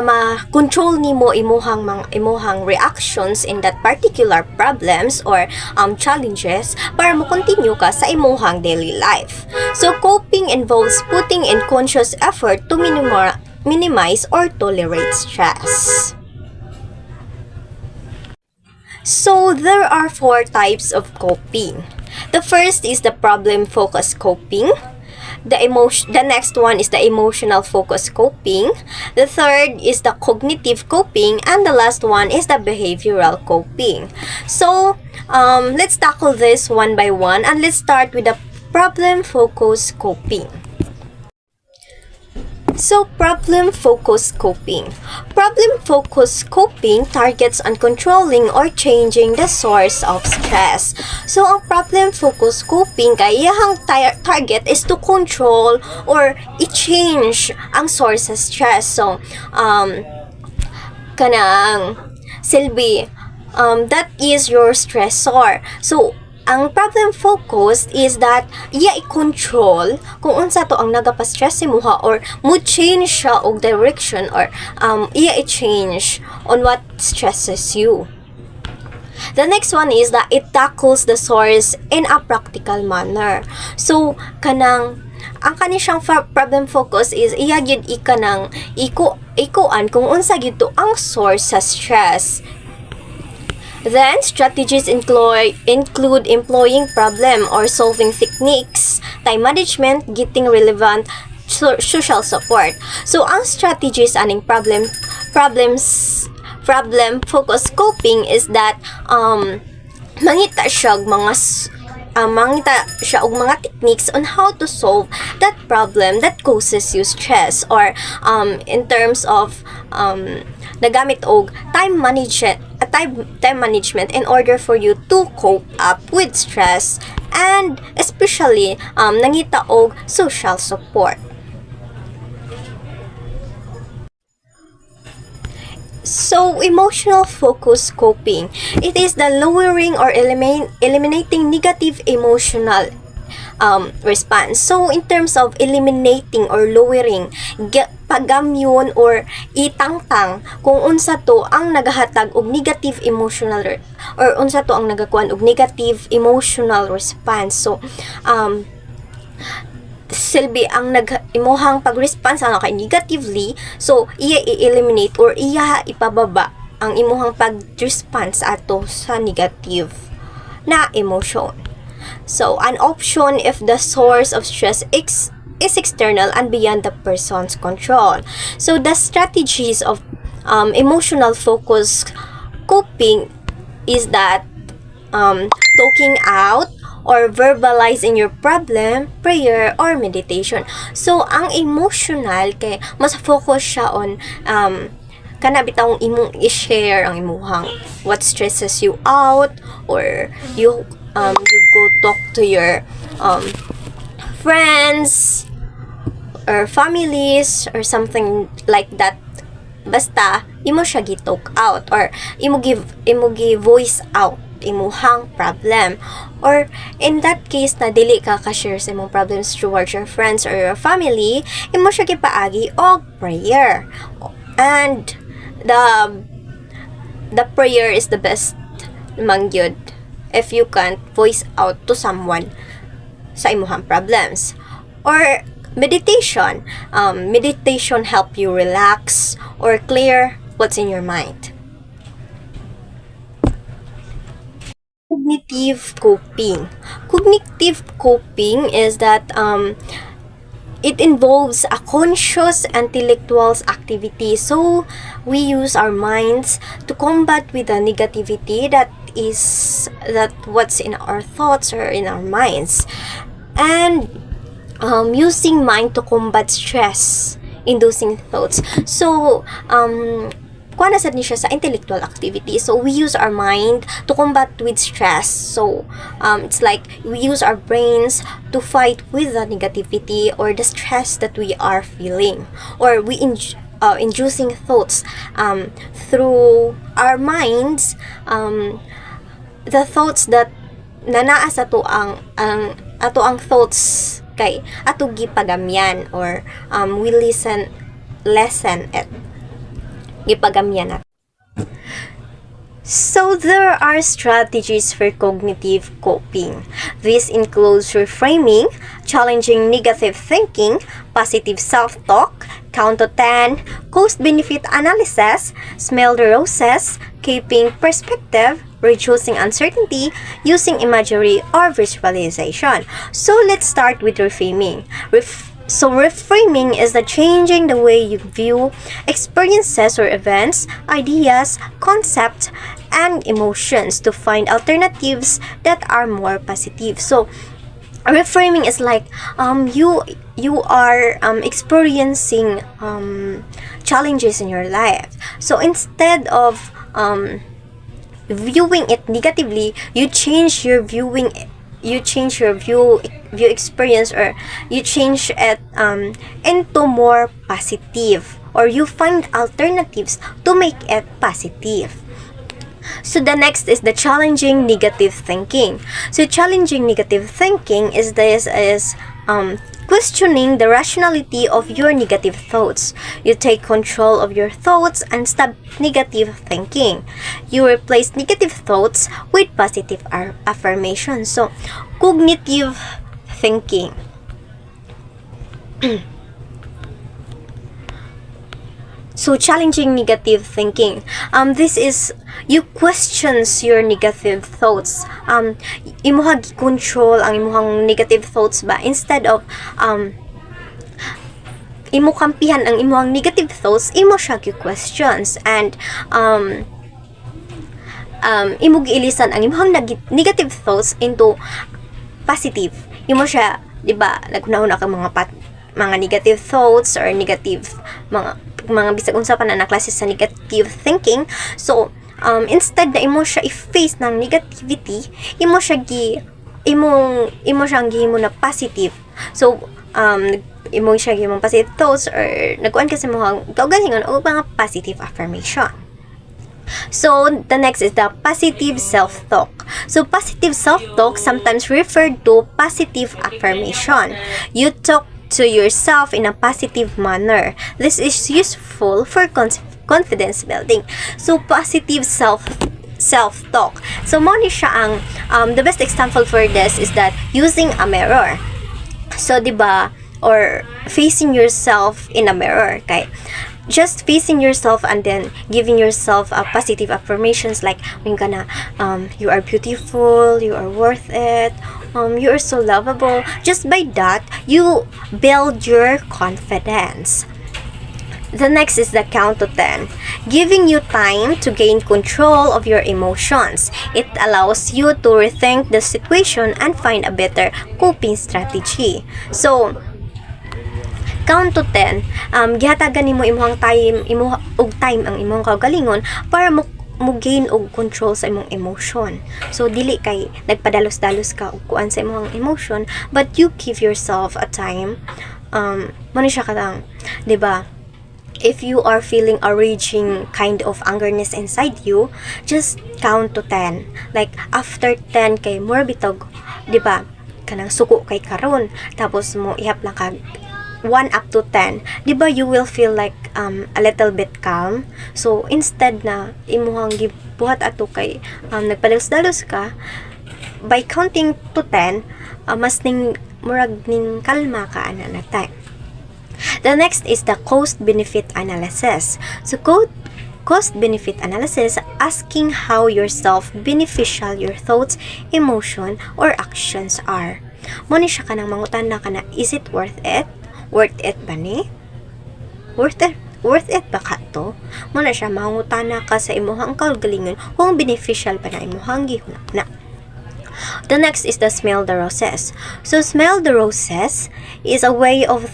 ma-control nimo imuhang reactions in that particular problems or challenges para mo continue ka sa imuhang daily life. So coping involves putting in conscious effort to minimize or tolerate stress. So there are 4 types of coping. The first is the problem-focused coping. The next one is the emotional focus coping. The third is the cognitive coping, and the last one is the behavioral coping. So let's tackle this one by one, and let's start with the problem focus coping. So, problem-focused coping. Problem-focused coping targets on controlling or changing the source of stress. So, ang problem-focused coping kay iyahang target is to control or i-change ang source of stress. So, kanang silbi, that is your stressor. So, ang problem focused is that iya i-control kung unsa to ang nagapa-stress imuha or mo change siya og direction or iya i-change on what stresses you. The next one is that it tackles the source in a practical manner. So kanang ang kani siyang problem focus is iya gyud ikanang ikuan kung unsa gyud to ang source sa stress. Then, strategies include employing problem or solving techniques, time management, getting relevant social support. So, ang strategies aning problem-focused coping is that mangita siya og mga techniques on how to solve that problem that causes you stress, or in terms of nagamit og time management in order for you to cope up with stress, and especially nangita og social support. So, emotional focus coping. It is the lowering or eliminating negative emotional response. So, in terms of eliminating or lowering, pagamyon or itangtang kung unsa to ang nagahatag og negative emotional or unsa to ang nagakuan og negative emotional response. So, silbi ang imuhang pag-response ano kay negatively, so iya i-eliminate or iya ipababa ang imuhang pag-response ato sa negative na emotion. So, an option if the source of stress is external and beyond the person's control. So, the strategies of emotional focus coping is that talking out or verbalizing your problem, prayer, or meditation. So, ang emotional kay mas focus siya on kana bitawng imong i-share ang imuhang what stresses you out, or you go talk to your friends or families or something like that. Basta imo siya gi-talk out or imo give voice out imuhang problem, or in that case na dili ka ka-share sa imong problems towards your friends or your family, imo siya gipaagi og prayer. And the prayer is the best mang gyud if you can't voice out to someone sa imuhang problems. Or meditation. Meditation help you relax or clear what's in your mind. Cognitive coping. Cognitive coping is that it involves a conscious intellectual activity. So we use our minds to combat with the negativity that what's in our thoughts or in our minds, and using mind to combat stress inducing thoughts. So kuha na sad ni siya sa intellectual activity. So we use our mind to combat with stress. So it's like we use our brains to fight with the negativity or the stress that we are feeling, or we inducing thoughts through our minds, the thoughts that nanaa sa to ang ato ang thoughts kay ato gipagamyan, or we lesson it gipagamyan natin. So there are strategies for cognitive coping. This includes reframing, challenging negative thinking, positive self-talk, count to 10, cost-benefit analysis, smell the roses, keeping perspective, reducing uncertainty, using imagery or visualization. So let's start with reframing. So reframing is the changing the way you view experiences or events, ideas, concepts, and emotions to find alternatives that are more positive. So reframing is like you are experiencing challenges in your life. So instead of viewing it negatively, you change your view experience, or you change it into more positive, or you find alternatives to make it positive. So the next is the challenging negative thinking. So challenging negative thinking is questioning the rationality of your negative thoughts. You take control of your thoughts and stop negative thinking. You replace negative thoughts with positive affirmations. So cognitive thinking. So challenging negative thinking. This is you questions your negative thoughts. Imuha gi-control ang imuhang negative thoughts ba, instead of imo kampihan ang imuhang negative thoughts, imo siya gi-questions, and imo giilisan ang imuhang negative thoughts into positive. Imo siya, di ba, naghunahuna ka mga negative thoughts or negative mga bisag unsa pa na klase sa negative thinking. So instead na imo siya i-face ng negativity, imo siyang gihimo na positive. So imo siya gihimo positive thoughts, or nagkuan ka sa mga kaugalingon o mga positive affirmation. So the next is the positive self-talk. So positive self-talk sometimes referred to positive affirmation. You talk to yourself in a positive manner. This is useful for confidence building. So positive self-talk. So mo ni siya ang the best example for this is that using a mirror. So di ba, or facing yourself in a mirror, kay just facing yourself and then giving yourself positive affirmations like you are beautiful, you are worth it, you are so lovable. Just by that, you build your confidence. The next is the count to 10, giving you time to gain control of your emotions. It allows you to rethink the situation and find a better coping strategy. So count to 10, gihatagan nimo imuhang time ang imong kaugalingon para mo gain og control sa imong emotion. So dili kay nagpadalos-dalos ka og kuan sa imong emotion, but you give yourself a time. Mo ni siya katang, di ba? If you are feeling a raging kind of angerness inside you, just count to 10. Like after 10 kay more bitog, di ba? Kanang suko kay karon, tapos mo ihap lang kag 1 up to 10, di ba you will feel like a little bit calm. So instead na imuhang gibuhat ato kay nagpadalos-dalos ka, by counting to 10, mas ning murag ning kalma ka ana na time. The next is the cost-benefit analysis. So cost-benefit analysis, asking how yourself beneficial your thoughts, emotion, or actions are. Mo ni siya kanang mangutan na kana, is it worth it? Worth it ba ni? Worth it ba ka to? Mo na siya mangutana ka sa imuhang kaugalingon kung beneficial pa na imuhang gihunap na. The next is the smell the roses. So smell the roses is a way of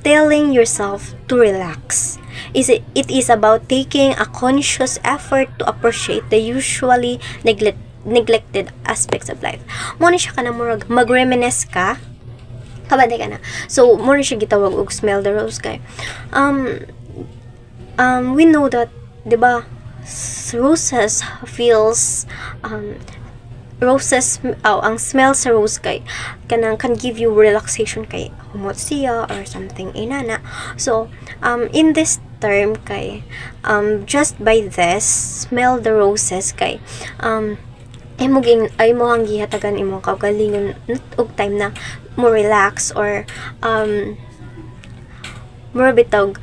telling yourself to relax. It is about taking a conscious effort to appreciate the usually neglected aspects of life. Mo ni siya kanang murag mag-reminisce ka. Kabante ka na. So, mo ni siya gitawag og smell the rose kay. We know that, di ba, roses feels ang smell sa rose kay kanang can give you relaxation kay humot siya or something inana. So in this term kay just by this smell the roses kay ay mo ang gihatagan imong kaugalingon og time na mo relax or more bitog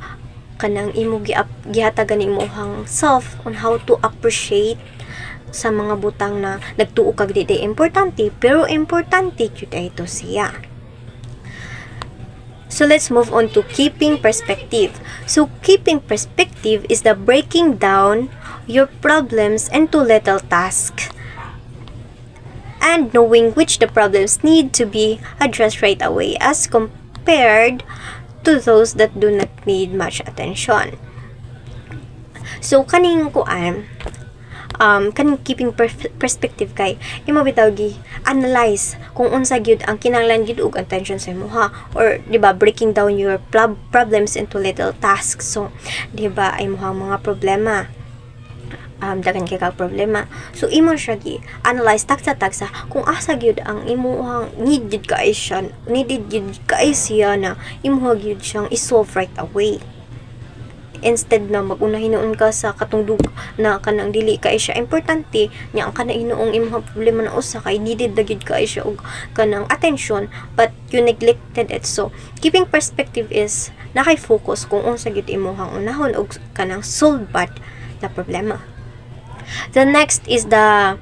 kanang imo gihatagan imong self on how to appreciate sa mga butang na nagtuo kag di importante, pero importante gyud ito siya. So let's move on to keeping perspective. So keeping perspective is the breaking down your problems into little tasks and knowing which the problems need to be addressed right away as compared to those that do not need much attention. So kaning kuan kaning keeping perspective kay imo bitaw gi analyze kung unsa gyud ang kinahanglan gyud og attention sa imong or di ba breaking down your problems into little tasks. So di ba ay imong mga problema dagan kay kag problema, so imo siya gi analyze tagsa kung asa gyud ang imong needed gyud siya na imo gyud siyang i-solve right away. Instead na mag-una hinuon ka sa katungdug na kanang dili kay siya importante nya ang kana hinuong imong problema na usa kay needed dagid kay siya og kanang attention but you neglected it. So keeping perspective is nakay-focus kung unsa gyud imong unahon og kanang solve bad na problema. The next is the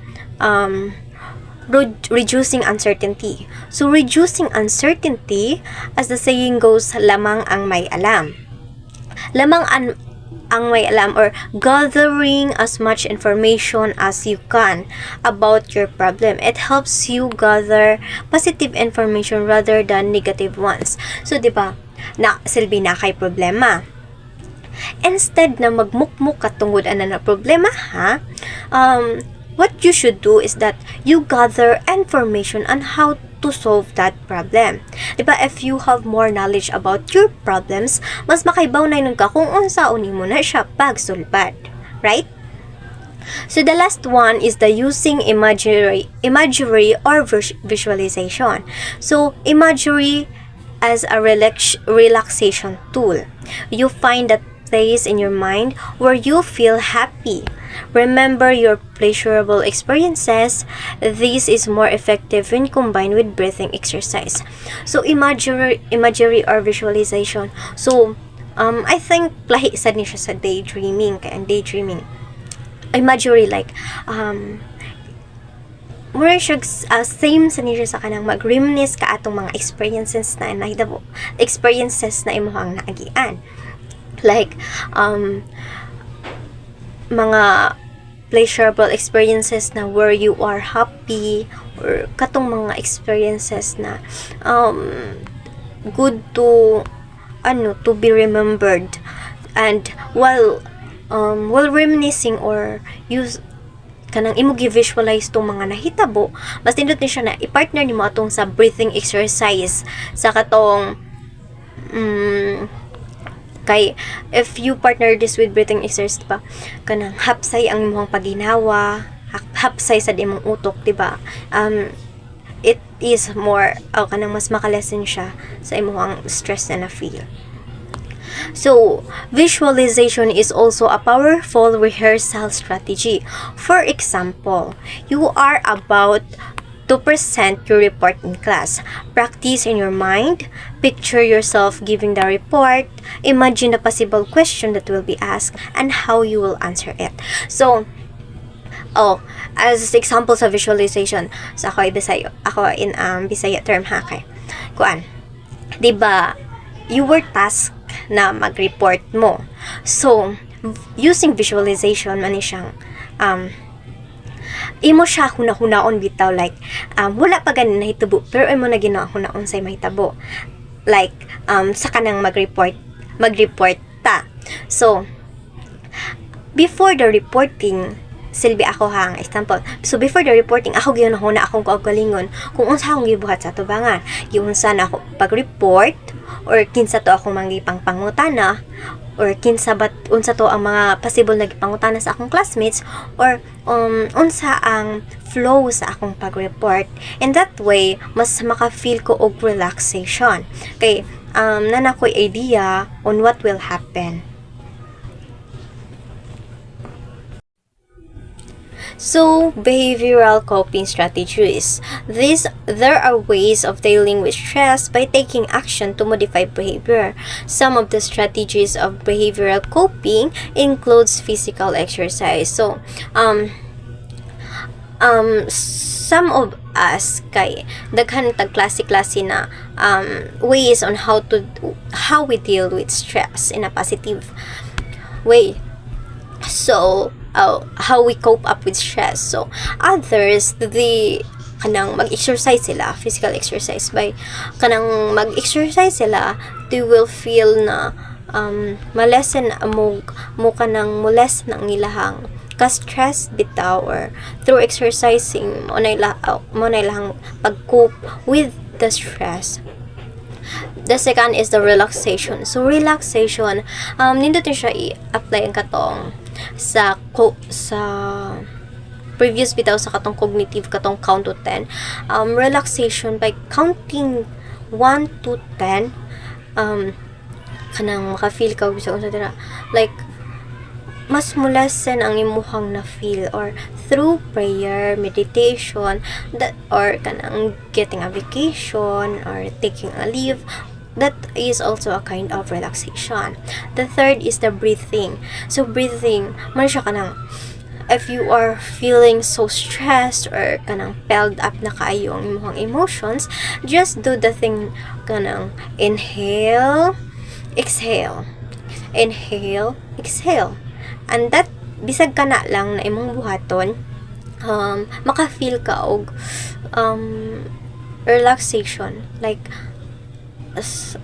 reducing uncertainty. So reducing uncertainty, as the saying goes, lamang ang may alam. Lamang ang may alam or gathering as much information as you can about your problem. It helps you gather positive information rather than negative ones. So, di ba, silbi na kay problema. Instead na magmukmuk ka tungod na problema, what you should do is that you gather information on how to solve that problem. Diba, if you have more knowledge about your problems, mas makaibaw na nun ka kung unsaon mo na siya pagsulbad. Right? So the last one is the using imagery or visualization. So imagery as a relaxation tool. You find that place in your mind where you feel happy. Remember your pleasurable experiences. This is more effective when combined with breathing exercise. So imagery or visualization. So I think lahi sad ni siya sa daydreaming. Kaya daydreaming, imagery like more siya same sa niya sa kanang mag-reminisce ka atong mga experiences na imong naagian. Like mga pleasurable experiences na where you are happy or katong mga experiences na good to be remembered. And while reminiscing or use kanang imo gi-visualize tong mga nahitabo, mas nindot ni siya na i-partner nimo atong sa breathing exercise sa katong kay if you partner this with breathing exercise, diba, kanang hapsay ang imong paginawa, hapsay sa imong utok, diba, it is more kanang mas makalesen siya sa imong stress na na-feel. So, visualization is also a powerful rehearsal strategy. For example, you are about to present your report in class. Practice in your mind. Picture yourself giving the report. Imagine the possible question that will be asked and how you will answer it. So, as examples of visualization, so ako in Bisaya term ha kay. Kuan, 'di ba? You were tasked na mag-report mo. So, using visualization man siyang imo siya hunahunahon bitaw, like wala pa ganin nahitabo pero imo na ginahunahon say mahitabo, like sa kanang mag-report ta. So before the reporting, silbi ako hang example. So before the reporting, ako ginahuna akong kaugalingon kung unsa akong gibuhat sa tubangan, giunsa na ako pag-report, or kinsa to akong manggipang pangutana, or kinsa bat unsa to ang mga possible na gipangutana sa akong classmates, or unsa ang flow sa akong pag-report. In that way, mas maka-feel ko og relaxation kay nana ko'y idea on what will happen. So, behavioral coping strategies. There are ways of dealing with stress by taking action to modify behavior. Some of the strategies of behavioral coping includes physical exercise. So, some of us kay daghan tag klase-klase na ways on how we deal with stress in a positive way. So, how we cope up with stress. So, others, kanang mag-exercise sila, physical exercise, by kanang mag-exercise sila, they will feel na malesen mo kanang molesen ang ilahang ka-stress bitaw, or through exercising mo na ilahang pag-cope with the stress. The second is the relaxation. So, relaxation, nindutin siya i-apply ang katong sa previous bitaw sa katong cognitive, katong count to 10. Relaxation by counting 1 to 10, kanang maka-feel ka bisa unsa dira, like mas mulasen ang imuhang na feel, or through prayer, meditation, or kanang getting a vacation or taking a leave, that is also a kind of relaxation. The third is the breathing. So breathing, man siya kanang if you are feeling so stressed or kanang pelled up na kaayo ang imong emotions, just do the thing kanang inhale, exhale, inhale, exhale. And that bisag kana lang na imong buhaton, maka-feel ka og relaxation, like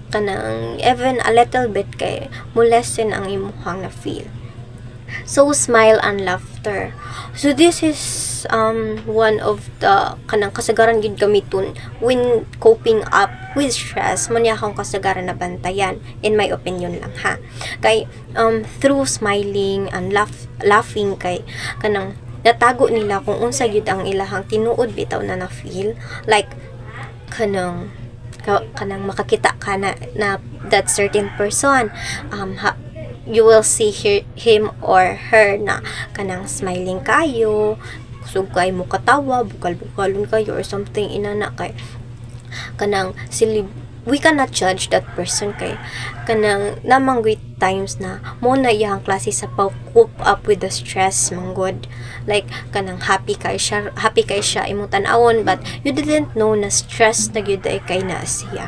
kanang even a little bit kay molesen ang imuhang na feel. So, smile and laughter. So, this is one of the kanang kasagaran gid gamiton when coping up with stress. Mo niya akong kasagaran na bantayan, in my opinion lang ha. Kay through smiling and laughing kay kanang natago nila kung unsa gyud ang ilahang tinuod bitaw na na-feel, like kanang makakita ka na that certain person, you will see him or her na kanang smiling kayo, kusog kay mo katawa, bukal-bukalon kayo or something inana kay kanang we cannot judge that person kay kanang namang great times na mo na iyang klase sa pag-cope up with the stress manggod, like kanang happy kay siya imong tan-awon, but you didn't know na stress na gyud ay kay na siya.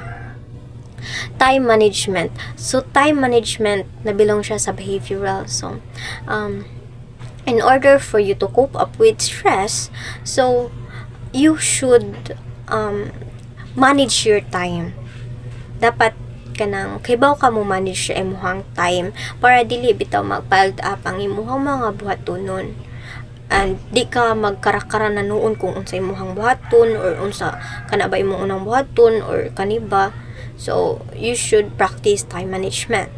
Time management. So time management nabilong siya sa behavioral. So in order for you to cope up with stress, so you should manage your time. Dapat kanang kaybaw ka mo manage sa imuhang time para dili bitaw mag-piled up ang imuhang mga buhatonon, and di ka magkarakara na noon kung unsa imuhang buhaton or unsa kana ba imong unang buhaton or kaniba. So you should practice time management.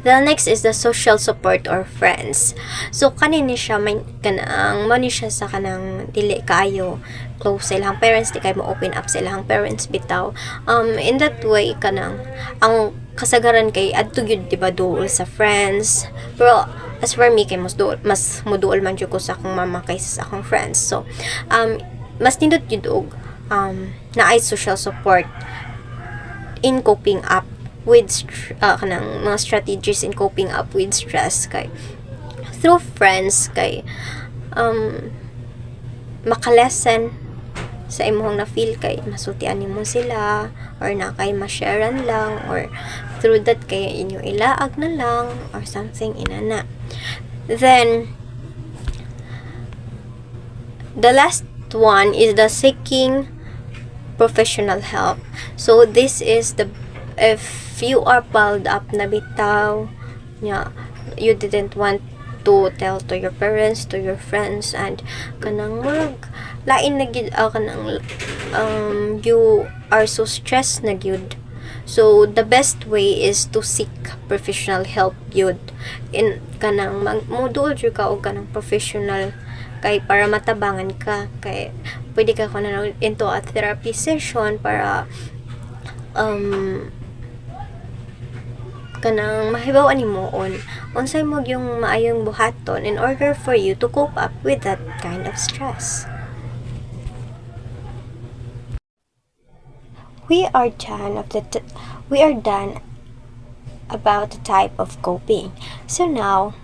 The next is the social support or friends. So kanini siya may kanang mo ni siya sa kanang dili kaayo close sa ilang parents, di kay mo open up sa ilang parents bitaw. In that way kanang ang kasagaran kay adto gyud di ba duol sa friends. Pero as for me kay mas muduol man jud ko sa akong mama kaysa sa akong friends. So mas nindot jud og naay social support in coping up with kanang mga strategies in coping up with stress kay through friends kay makalesen sa imong na feel kay masultian nimo sila or na kay ma-sharean lang or through that kay inyo ilaag na lang or something inana. Then the last one is the seeking professional help. So this is the if you are piled up na bitaw nya you didn't want to tell to your parents, to your friends, and kanang murag lain na gid kanang you are so stressed na gyud. So the best way is to seek professional help gyud in kanang moduol jud ka og kanang professional kay para matabangan ka kay pwede ka kanang into a therapy session para kanang mahibaw-an nimo unsay mo yung maayong buhaton in order for you to cope up with that kind of stress. We are done about the type of coping. So now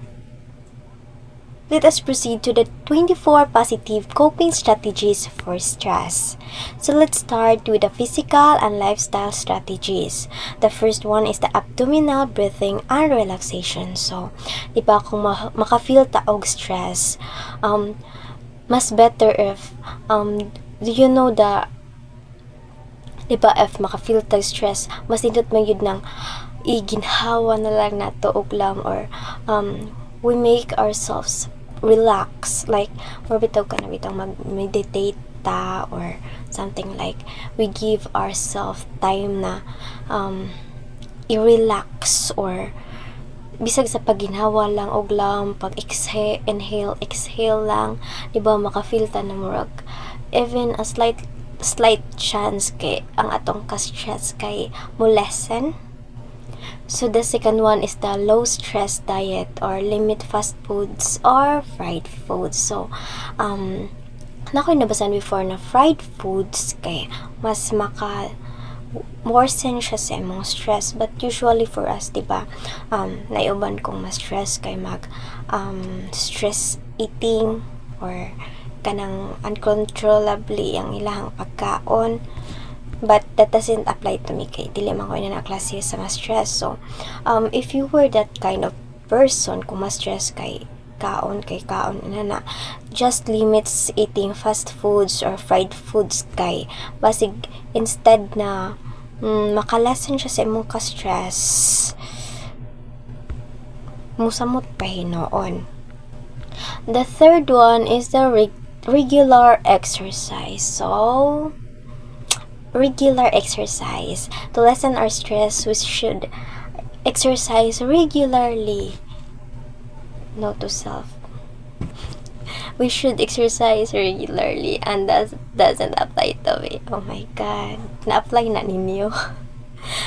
let us proceed to the 24 positive coping strategies for stress. So let's start with the physical and lifestyle strategies. The first one is the abdominal breathing and relaxation. So, di ba kung maka-feel ta og stress, mas better if do you know the di ba if maka-feel ta stress, mas nindot man yun ng iginhawa na lang nato og lam or we make ourselves relax, like bitaw ka na bitaw mag-meditate ta or something, like we give ourselves time na i-relax or bisag sa pagginhawa lang og lang pag inhale exhale lang, di ba maka-feel ta na murag even a slight chance kay ang atong ka-stress kay mo lessen. So the second one is the low stress diet or limit fast foods or fried foods. So nakoy nabasan before na fried foods kay mas worsen siya sa imong stress, but usually for us diba naiuban kong mas stress kay mag stress eating or kanang uncontrollably ang ilang pagkaon. But that doesn't apply to me kay dili man ko na klase sa mas stress. So if you were that kind of person kung mas stress kay kaon na just limits eating fast foods or fried foods kay basig instead na makalasan siya sa imong ka-stress musamot pa hinoon. The third one is the regular exercise. So regular exercise. To lessen our stress, we should exercise regularly. Note to self. We should exercise regularly, and that doesn't apply to me. Oh my god. Na-apply na ninyo.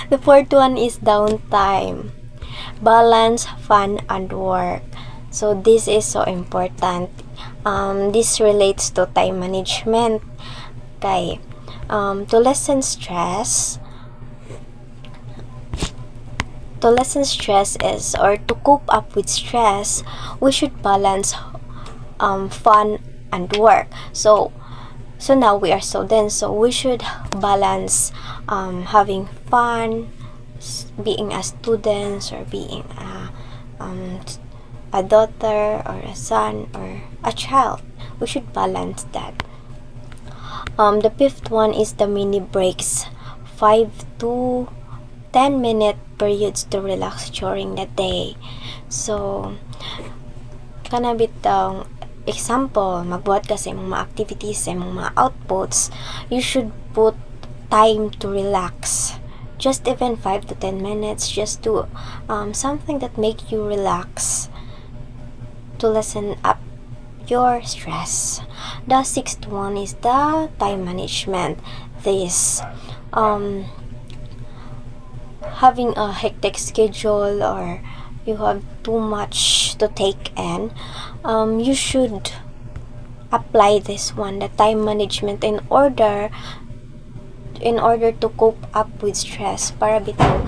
The fourth one is downtime. Balance fun and work. So this is so important. This relates to time management. Kay to lessen stress is, or to cope up with stress, we should balance fun and work. So now we are students, so we should balance having fun, being a student or being a daughter or a son or a child. We should balance that. The fifth one is the mini breaks, 5 to 10 minute periods to relax during the day. So kana bitang example, magbuhat ka sa imong mga activities, sa imong mga outputs, you should put time to relax just even 5 to 10 minutes, just do something that make you relax to lessen up your stress. The sixth one is the time management. This having a hectic schedule, or you have too much to take in, you should apply this one, the time management, in order to cope up with stress, para bitaw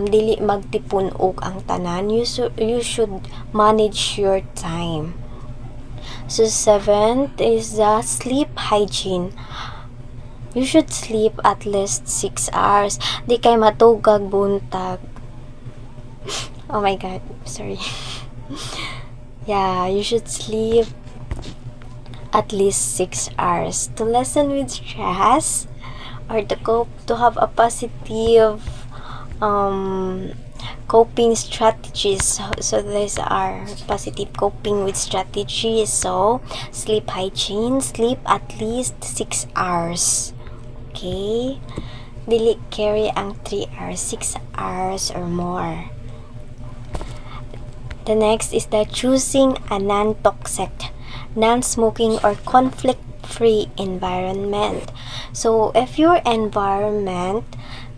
dili magtipon og ang tanan. You should manage your time. So seventh is the sleep hygiene. You should sleep at least 6 hours. Di kay matugag buntag. Oh my god, sorry. Yeah, you should sleep at least 6 hours to lessen with stress, or to cope, to have a positive coping strategies. So these are positive coping with strategies. So sleep hygiene, sleep at least 6 hours. Okay, dili carry ang 3 hours, 6 hours or more. The next is the choosing a non-toxic, non-smoking or conflict-free environment. So if your environment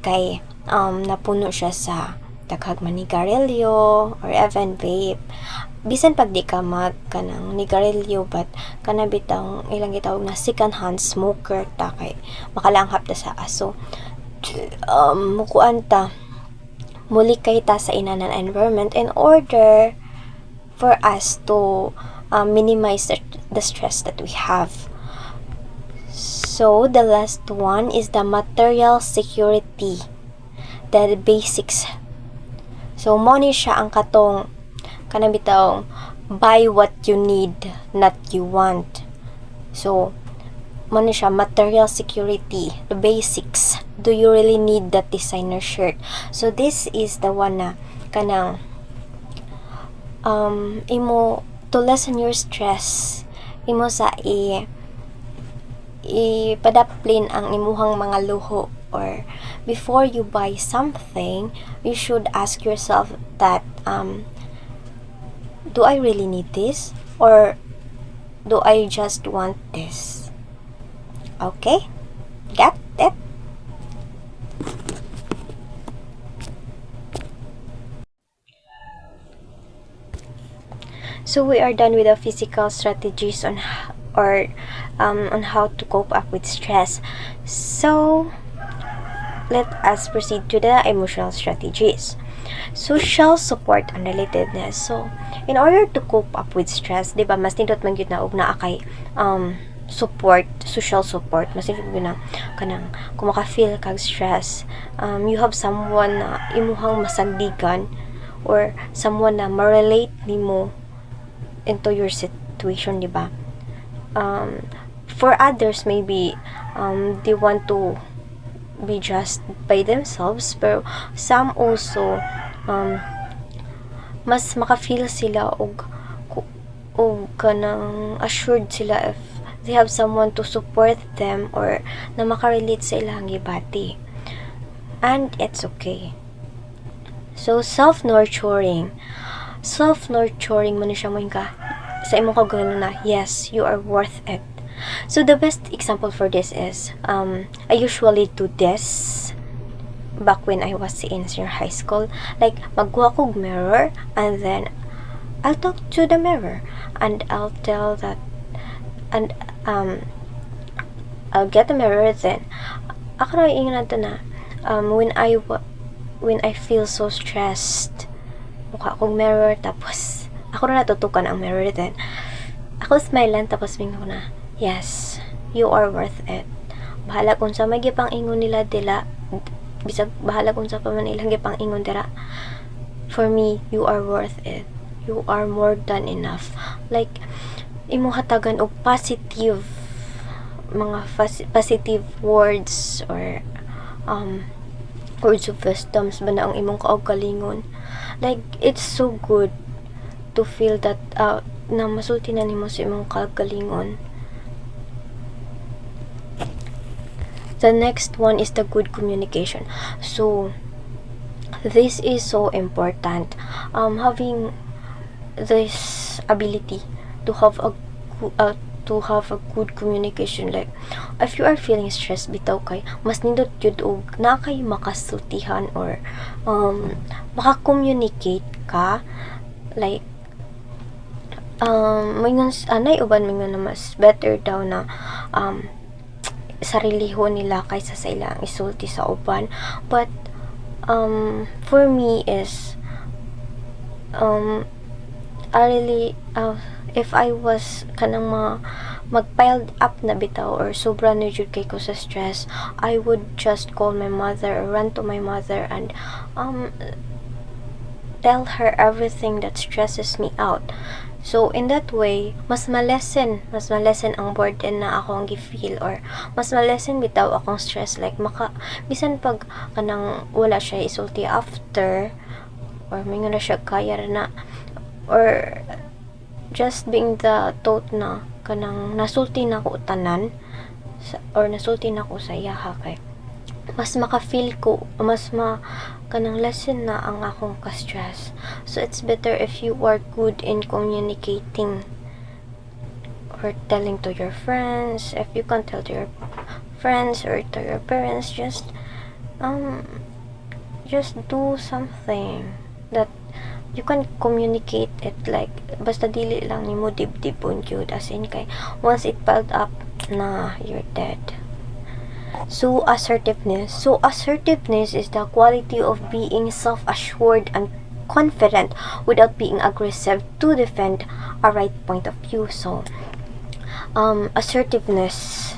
kay napuno siya sa daghang manigarilyo or even vape, bisan pag di ka mag kanang nigarilyo, but kana bitang ilang gitawag na second hand smoker ta, kay makalanghap ta sa aso, mukuan ta, muli kay ta sa inanan environment in order for us to minimize the stress that we have. So the last one is the material security, the basics. So mo ni siya ang katong kanang bitaw, buy what you need, not you want. So mo ni siya, material security, the basics. Do you really need that designer shirt? So this is the one na kanang imo to lessen your stress, imo sa ipadaplin ang imuhang mga luho. Or before you buy something, you should ask yourself that do I really need this, or do I just want this? Okay, got it? So we are done with the physical strategies on how to cope up with stress. So let us proceed to the emotional strategies. Social support and relatedness. So in order to cope up with stress, di ba, mas nindot man gyud na og naa kay support, social support. Mas nindot gyud na kanang kung maka-feel kag stress, you have someone na imuhang masagdigan, or someone na ma-relate nimo into your situation, di ba? For others, maybe they want to be just by themselves, pero some also mas maka-feel sila og kanang assured sila if they have someone to support them, or na makarelate sa ilang gibati, and it's okay. So self-nurturing mo na siya mo ka sa imong kaugalingon na yes, you are worth it. So the best example for this is I usually do this back when I was in senior high school. Like magkuha kog mirror, and then I'll talk to the mirror, and I'll tell that, and I'll get the mirror, then ako na ingon na when I feel so stressed, mukha kong mirror, tapos ako na natutukan ang mirror, then ako smile lang, tapos mingo na yes, you are worth it. Bahala kung sa may gipang ingon nila dila, bisag bahala kung sa pa man ilang gipang ingon dira, for me, you are worth it. You are more than enough. Like imo hatagan og positive mga positive words, or words of wisdoms ba na ang imong kaugalingon. Like it's so good to feel that na masulti na nimo sa imong kaugalingon. the next one is the good communication. So this is so important. Having this ability to have a good communication, like if you are feeling stressed bitaw kay mas nindot jud og na kay makasultihan or maka-communicate ka, like mingon anay uban mingon na mas better daw na sarilihon nila kaysa sa ilang isulti sa uban. But for me is I really if I was kanang mag-piled up na bitaw or sobra na jud kay ko sa stress, I would just call my mother or run to my mother and tell her everything that stresses me out. So in that way, mas malesen ang burden na akong gi-feel, or mas malesen bitaw akong stress, like bisan pag kanang wala siya isulti after, or may na siya kaya na, or just being the thought na kanang nasulti na ko tanan or nasulti na ko sa iyaha, kay mas maka-feel ko, kanang lesson na ang akong ka-stress. So it's better if you are good in communicating or telling to your friends. If you can tell to your friends or to your parents, just do something that you can communicate it, like basta dili lang nimo dibdibon jud, as in kay once it piled up na you're dead. So assertiveness is the quality of being self-assured and confident without being aggressive to defend a right point of view. So assertiveness,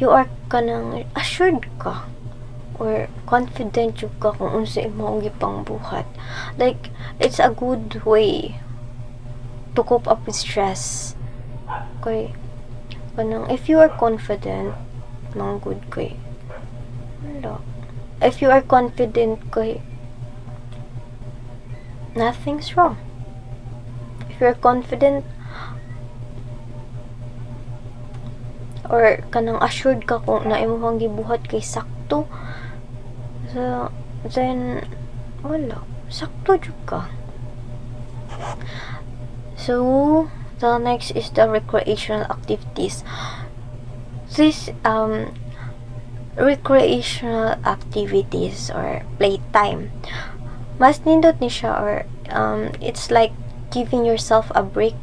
you are kanang assured ka or confident yung ka kung unsa imong gipang buhat. Like it's a good way to cope up with stress. Kay kanang if you are confident, mang good kay wala. If you are confident kay nothing's wrong. If you are confident or kanang assured ka kung na imong gibuhat kay sakto, so then wala, sakto jud ka. So the next is the recreational activities. This recreational activities or playtime, mas nindot ni siya, or it's like giving yourself a break,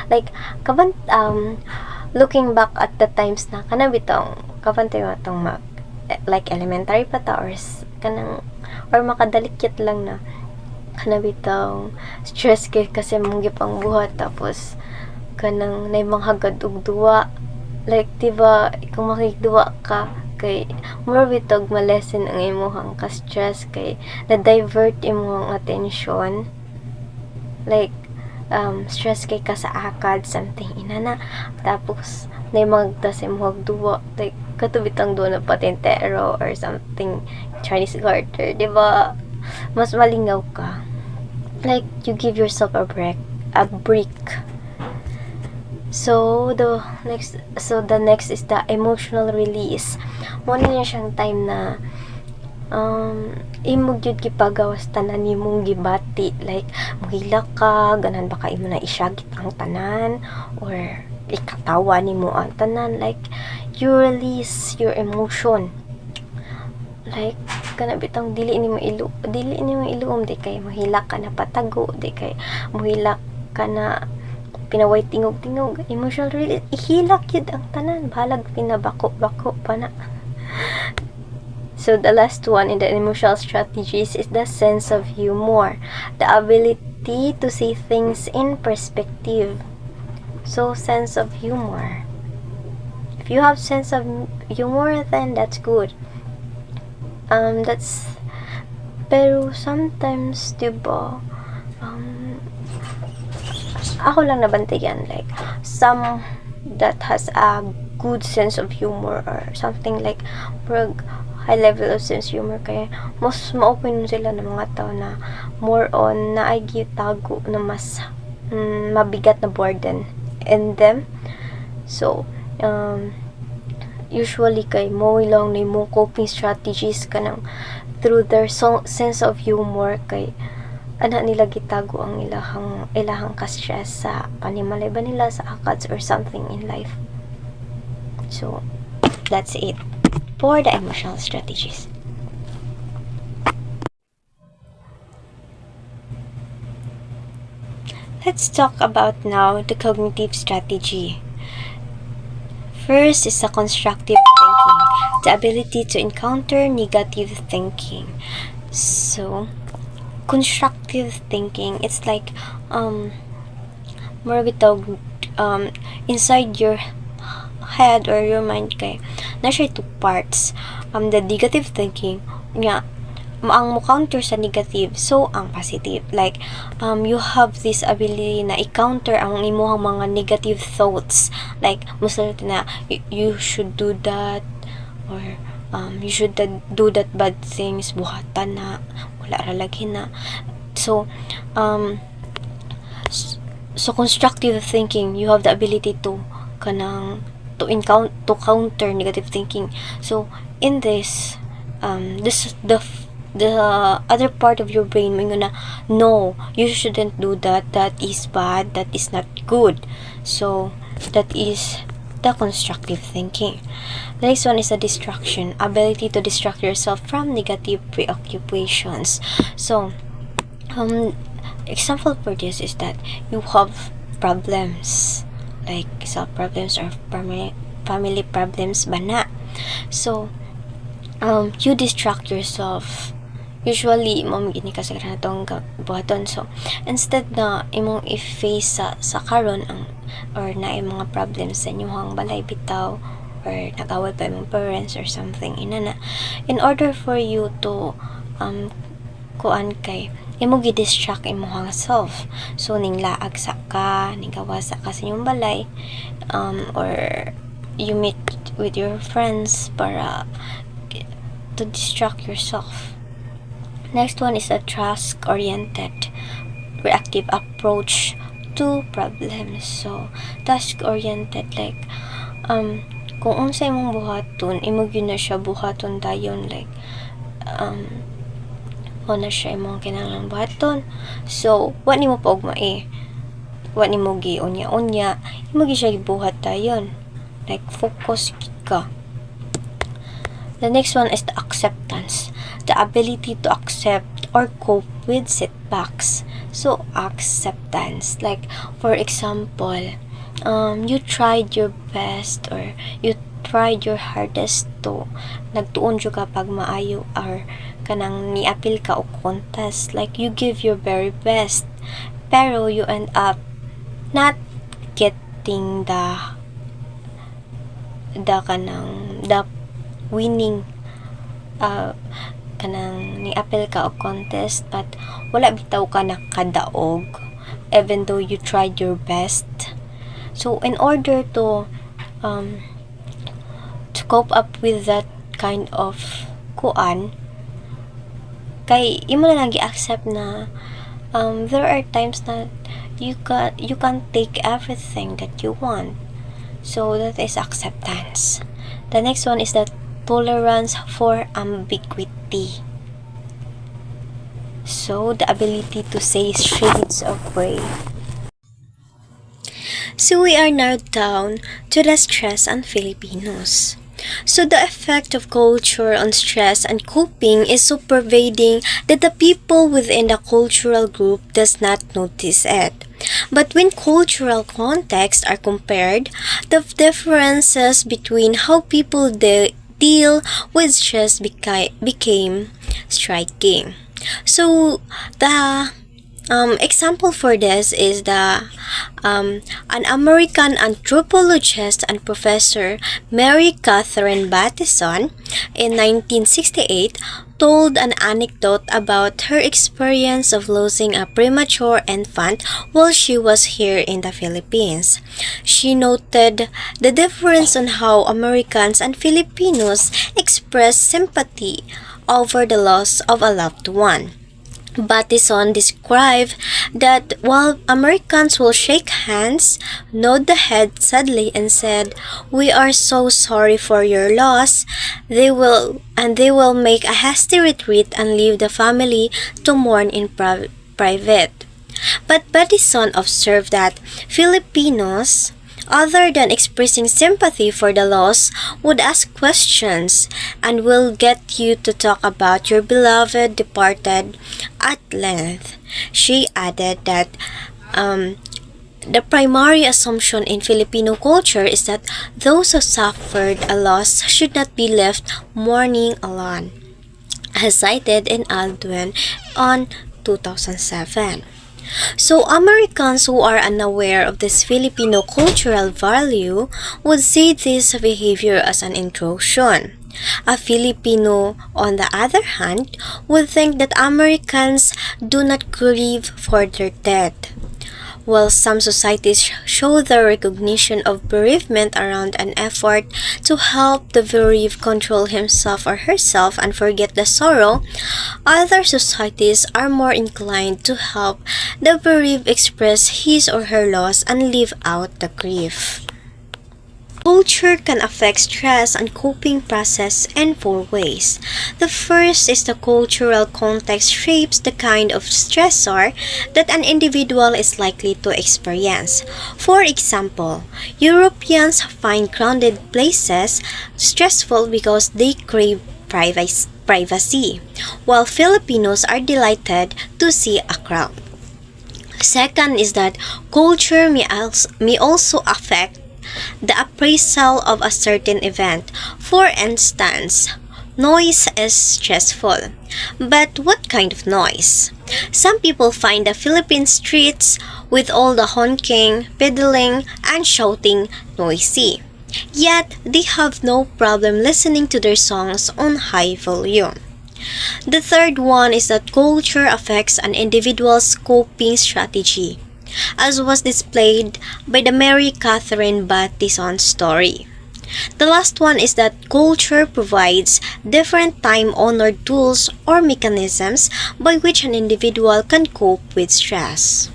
like kaban looking back at the times na kanang bitong kabantay matong like elementary pa ta, or kanang or makadalikit lang na kanang bitong stress kay kasi mong gipang buhat, tapos kanang naimang hagad og duwa, like diba kung makigduwa ka kay more bitog malesen ang imuhang ka-stress, kay na-divert imuhang attention, like stress kay ka sa akad something inana, tapos naimang tas imuhang duwa, like katubitang duwa na patentero or something Chinese garter, diba mas malingaw ka, like you give yourself a break. So the next is the emotional release. Mo na siyang time na imo gyud gipagawas tanan nimong gibati, like mohila ka, ganan ba ka imo na isyagit ang tanan or ikatawa nimo ang tanan, like you release your emotion, like kana bitang dili nimo iluom, di kay mohila ka na patago, di kay mohila ka na pinaway tingog-tingog, emotional release, ihilak yun ang tanan, bahalag pinabako-bako pa na. So the last one in the emotional strategies is the sense of humor, the ability to see things in perspective. So sense of humor, if you have sense of humor, then that's good. Pero sometimes diba ako lang nabantayan, like some that has a good sense of humor or something, like high level of sense of humor, kaya mas ma-open sila ng mga tao na more on na ay gitago na mas mabigat na burden in them. So usually kay mo lang ni mo coping strategies kanang through their sense of humor kay ana nila gitago ang ilahang ka-stress sa panimalay ba nila sa akads or something in life. So that's it for the emotional strategies. Let's talk about now the cognitive strategy. First is the constructive thinking, the ability to encounter negative thinking. So, constructive thinking, it's like more bitog inside your head or your mind kay na siya two parts. The negative thinking nga ang mo counter sa negative, so ang positive, like you have this ability na i-counter ang imong mga negative thoughts, like musulti na you should do that, or you should do that bad things, buhatan na wala ra lagi na. So so constructive thinking, you have the ability to counter negative thinking. So in this the other part of your brain may na, no, you shouldn't do that, that is bad, that is not good. So that is the constructive thinking. The next one is the distraction, ability to distract yourself from negative preoccupations. So example for this is that you have problems like self problems or family problems ba na. So you distract yourself. Usually mo gini ka sa kanatong buhaton. So instead na imong i-face sa karon ang or na mga problems sa inyong balay bitaw or nag-away pa imong parents or something inana, in order for you to kuan kay imo gi-distract imong self. So ning laag sa ka, ning gawasa ka sa inyong balay, or you meet with your friends para to distract yourself. Next one is a task-oriented, reactive approach to problems. So task-oriented, like kung unsa imong buhaton, imo gyud na siya buhaton dayon, like na siya imong kinahanglan buhaton. So wa nimo pa ugma wa nimo gi unya imo gi siya gibuhat dayon, like focus ka. The next one is the acceptance, the ability to accept or cope with setbacks. So acceptance, like for example, you tried your best or you tried your hardest to nagtuon jud ka pag maayo or kanang niapil ka og contest, like you give your very best pero you end up not getting the winning kanang ni-apel ka og contest, but wala bitaw ka nakadaog even though you tried your best. So in order to cope up with that kind of kuan, kay imo na lang gi-accept na there are times that you can't take everything that you want. So that is acceptance. The next one is the tolerance for ambiguity. So the ability to say shades of gray. So we are now down to the stress on Filipinos. So the effect of culture on stress and coping is so pervading that the people within the cultural group does not notice it. But when cultural contexts are compared, the differences between how people deal with stress became striking. So the example for this is an American anthropologist and professor, Mary Catherine Bateson, in 1968 told an anecdote about her experience of losing a premature infant while she was here in the Philippines. She noted the difference on how Americans and Filipinos express sympathy over the loss of a loved one. Battison described that while Americans will shake hands, nod the head sadly and said, "We are so sorry for your loss," they will make a hasty retreat and leave the family to mourn in private. But Battison observed that Filipinos, other than expressing sympathy for the loss, would ask questions and will get you to talk about your beloved departed at length. She added that the primary assumption in Filipino culture is that those who suffered a loss should not be left mourning alone, as cited in Aldwin on 2007. So Americans who are unaware of this Filipino cultural value would see this behavior as an intrusion. A Filipino, on the other hand, would think that Americans do not grieve for their dead. While some societies show their recognition of bereavement around an effort to help the bereaved control himself or herself and forget the sorrow, other societies are more inclined to help the bereaved express his or her loss and live out the grief. Culture can affect stress and coping process in four ways. The first is the cultural context shapes the kind of stressor that an individual is likely to experience. For example, Europeans find crowded places stressful because they crave privacy, while Filipinos are delighted to see a crowd. Second is that culture may also affect the appraisal of a certain event. For instance, noise is stressful. But what kind of noise? Some people find the Philippine streets with all the honking, pedaling, and shouting noisy. Yet, they have no problem listening to their songs on high volume. The third one is that culture affects an individual's coping strategy, as was displayed by the Mary Catherine Battison story. The last one is that culture provides different time-honored tools or mechanisms by which an individual can cope with stress.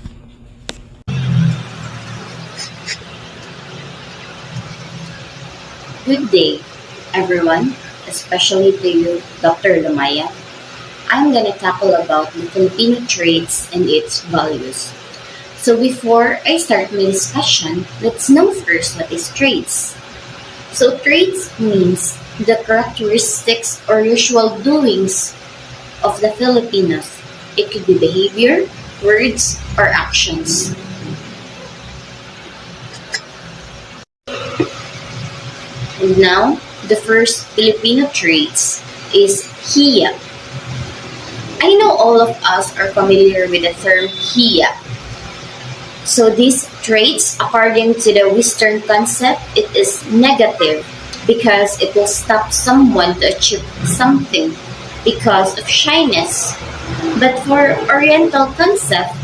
Good day, everyone, especially to you, Dr. Lamaya. I'm gonna tackle about the Filipino traits and its values. So before I start my discussion, let's know first what is traits. So traits means the characteristics or usual doings of the Filipinos. It could be behavior, words, or actions. And now, the first Filipino traits is hiya. I know all of us are familiar with the term hiya. So these traits, according to the Western concept, it is negative because it will stop someone to achieve something because of shyness. But for Oriental concept,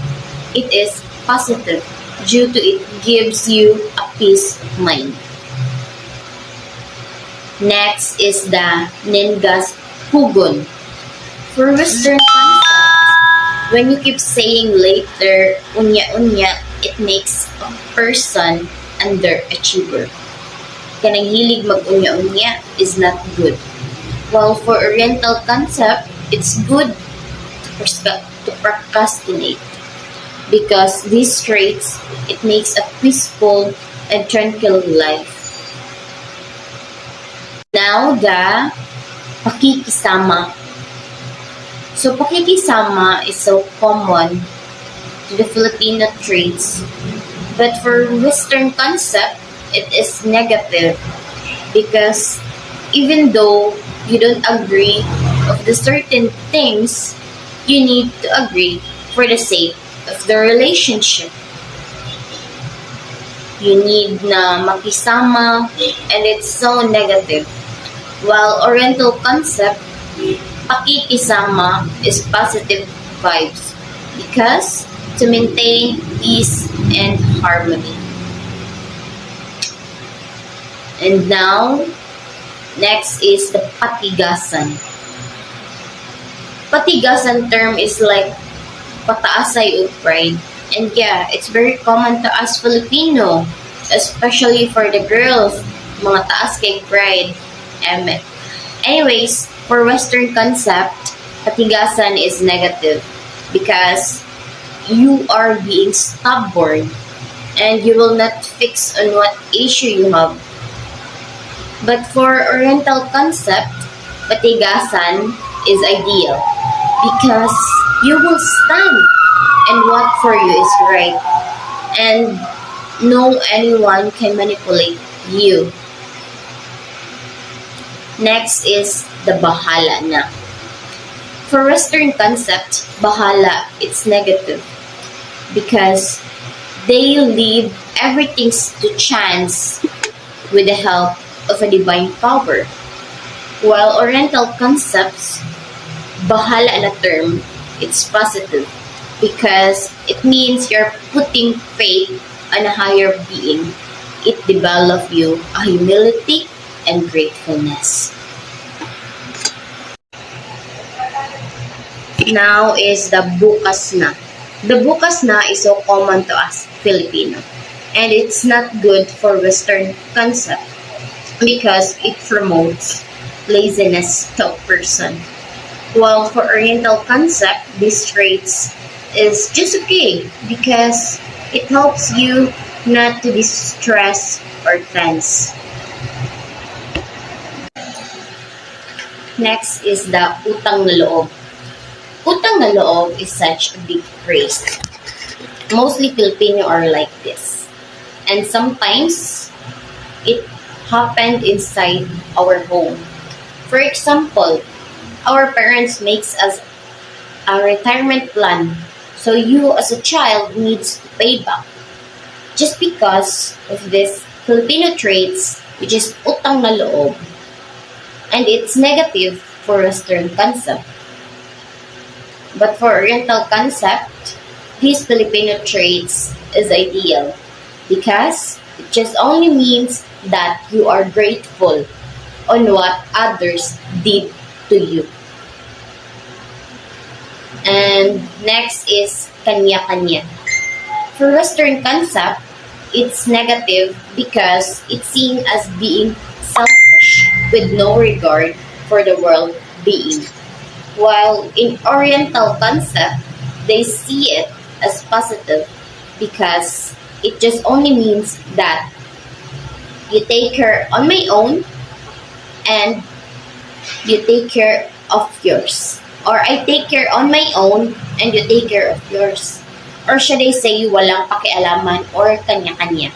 it is positive due to it gives you a peace of mind. Next is the Ningas Hugon. For Western concept, when you keep saying later, unya-unya, it makes a person underachiever. Kanang hilig mag-unya-unya is not good. While for Oriental concept, it's good to procrastinate because these traits, it makes a peaceful and tranquil life. Now, the pakikisama. So, pakikisama is so common to the Filipino traits. But for Western concept, it is negative because even though you don't agree of the certain things, you need to agree for the sake of the relationship. You need na makisama and it's so negative. While Oriental concept, pakikisama is positive vibes because to maintain peace and harmony. And now, next is the patigasan. Patigasan term is like pataasay ug pride. And yeah, it's very common to us Filipino, especially for the girls, mga taas kay pride. Eme. Anyways, for Western concept, katigasan is negative because you are being stubborn and you will not fix on what issue you have. But for Oriental concept, patigasan is ideal because you will stand and what for you is right and no anyone can manipulate you. Next is the bahala na. For Western concept, bahala, it's negative because they leave everything to chance with the help of a divine power. While Oriental concepts, bahala na term, it's positive because it means you're putting faith on a higher being. It develops you a humility and gratefulness. Now is the bukas na. The bukas na is so common to us Filipino, and it's not good for Western concept because it promotes laziness to a person. While for Oriental concept, these traits is just okay because it helps you not to be stressed or tense. Next is the utang na loob. Utang na loob is such a big phrase. Mostly Filipino are like this. And sometimes it happened inside our home. For example, our parents makes us a retirement plan. So you as a child needs to pay back. Just because of this Filipino traits, which is utang na loob. And it's negative for Western concept. But for Oriental concept, these Filipino traits is ideal because it just only means that you are grateful on what others did to you. And next is kanya-kanya. For Western concept, it's negative because it's seen as being selfish with no regard for the world being. While in Oriental concept, they see it as positive because it just only means that you take care on my own and you take care of yours. Or I take care on my own and you take care of yours. Or should I say walang pakialaman or kanya-kanya.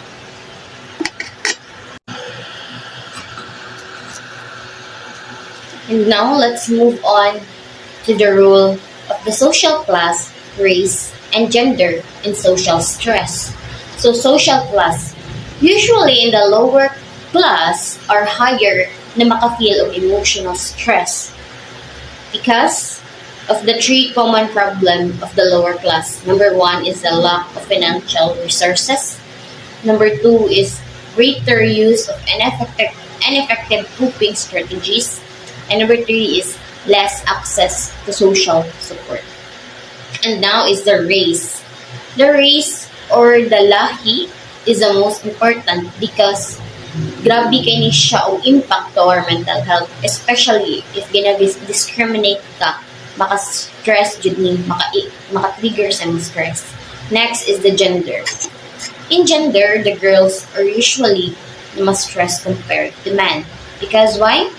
And now let's move on to the role of the social class, race, and gender in social stress. So social class, usually in the lower class are higher na makafeel of emotional stress because of the three common problems of the lower class. Number one is the lack of financial resources. Number two is greater use of ineffective coping strategies. And number three is less access to social support. And now is the race. The race or the lahi is the most important because grabe kay ni siya o impact to our mental health, especially if gina-discriminate ka, maka-stress jud ni, maka-trigger sa stress. Next is the gender. In gender, the girls are usually mas stressed compared to men. Because why?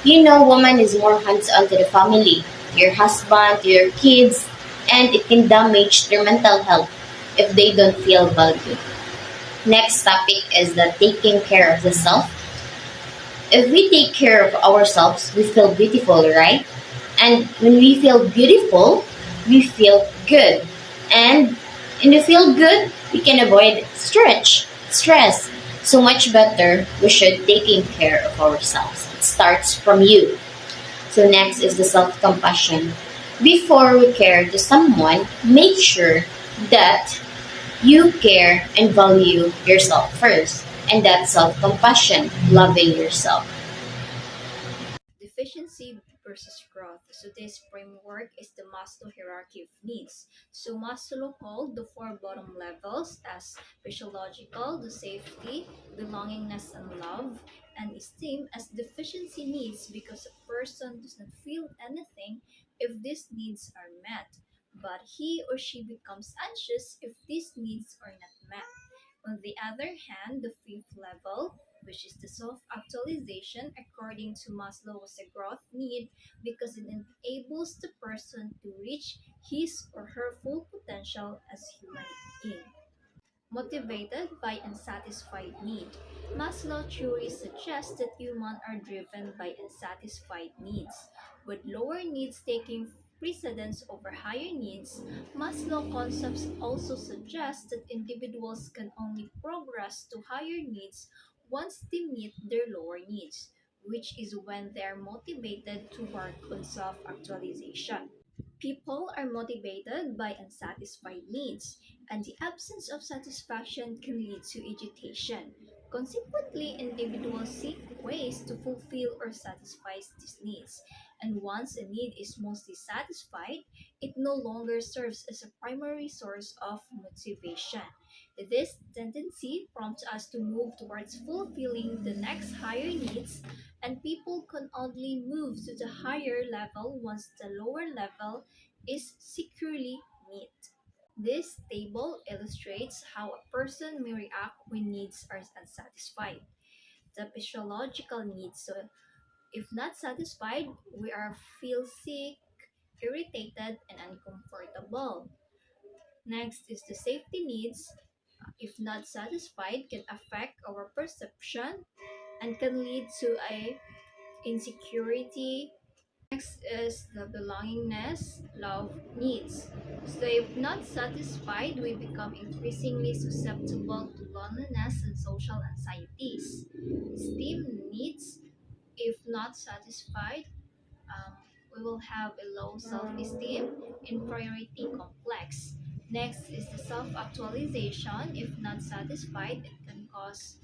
You know, woman is more hands-on to the family, to your husband, to your kids, and it can damage their mental health if they don't feel valued. Next topic is the taking care of the self. If we take care of ourselves, we feel beautiful, right? And when we feel beautiful, we feel good. And when we feel good, we can avoid stress. So much better, we should taking care of ourselves. It starts from you. So next is the self-compassion. Before we care to someone, make sure that you care and value yourself first. And that's self-compassion, loving yourself. Deficiency versus growth. So this framework is the Maslow hierarchy of needs. So Maslow called the four bottom levels as physiological, the safety, belongingness and love, and esteem as deficiency needs because a person does not feel anything if these needs are met, but he or she becomes anxious if these needs are not met. On the other hand, the fifth level, which is the self actualization, according to Maslow, was a growth need because it enables the person to reach his or her full potential as human being. Motivated by unsatisfied need. Maslow theory suggests that humans are driven by unsatisfied needs, with lower needs taking precedence over higher needs. Maslow concepts also suggest that individuals can only progress to higher needs once they meet their lower needs, which is when they are motivated to work on self actualization. People are motivated by unsatisfied needs, and the absence of satisfaction can lead to agitation. Consequently, individuals seek ways to fulfill or satisfy these needs, and once a need is mostly satisfied, it no longer serves as a primary source of motivation. This tendency prompts us to move towards fulfilling the next higher needs, and people can only move to the higher level once the lower level is securely met. This table illustrates how a person may react when needs are unsatisfied. The physiological needs, so if not satisfied, we are feel sick, irritated, and uncomfortable. Next is the safety needs. If not satisfied, can affect our perception and can lead to a insecurity. Next is the belongingness love needs. So if not satisfied, we become increasingly susceptible to loneliness and social anxieties. Esteem needs, if not satisfied, we will have a low self-esteem, inferiority complex. Next is the self-actualization. If not satisfied, it can cause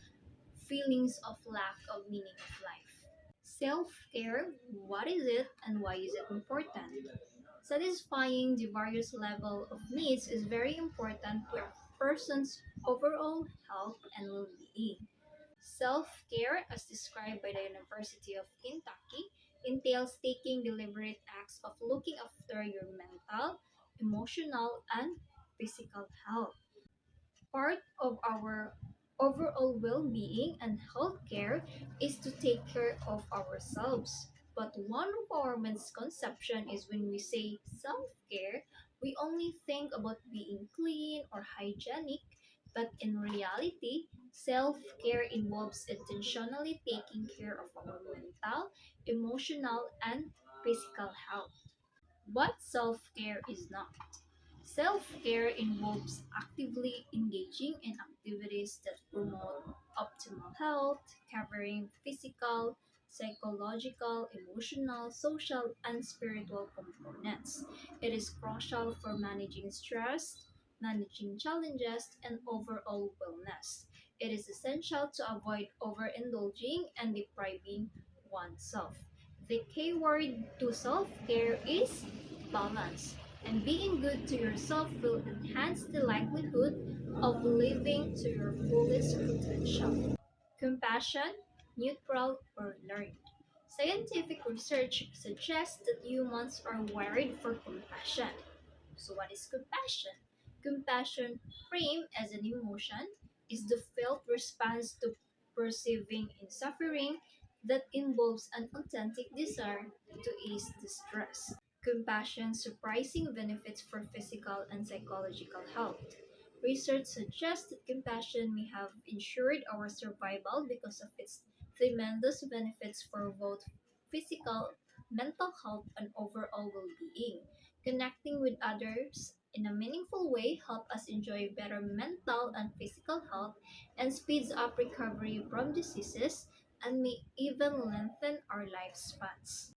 feelings of lack of meaning of life. Self care, what is it and why is it important? Satisfying the various level of needs is very important to a person's overall health and well-being. Self care, as described by the University of Kentucky, entails taking deliberate acts of looking after your mental, emotional, and physical health. Part of our overall well being and healthcare is to take care of ourselves. But one of our misconceptions is when we say self care, we only think about being clean or hygienic, but in reality, self care involves intentionally taking care of our mental, emotional, and physical health. What self care is not. Self care involves actively engaging in activities that promote optimal health, covering physical, psychological, emotional, social, and spiritual components. It is crucial for managing stress, managing challenges, and overall wellness. It is essential to avoid overindulging and depriving oneself. The key word to self care is balance, and being good to yourself will enhance the likelihood of living to your fullest potential. Compassion, neutral or learned. Scientific research suggests that humans are wired for compassion. So, what is compassion? Compassion, framed as an emotion, is the felt response to perceiving in suffering that involves an authentic desire to ease distress. Compassion surprising benefits for physical and psychological health. Research suggests that compassion may have ensured our survival because of its tremendous benefits for both physical, mental health, and overall well-being. Connecting with others in a meaningful way help us enjoy better mental and physical health and speeds up recovery from diseases and may even lengthen our lifespans.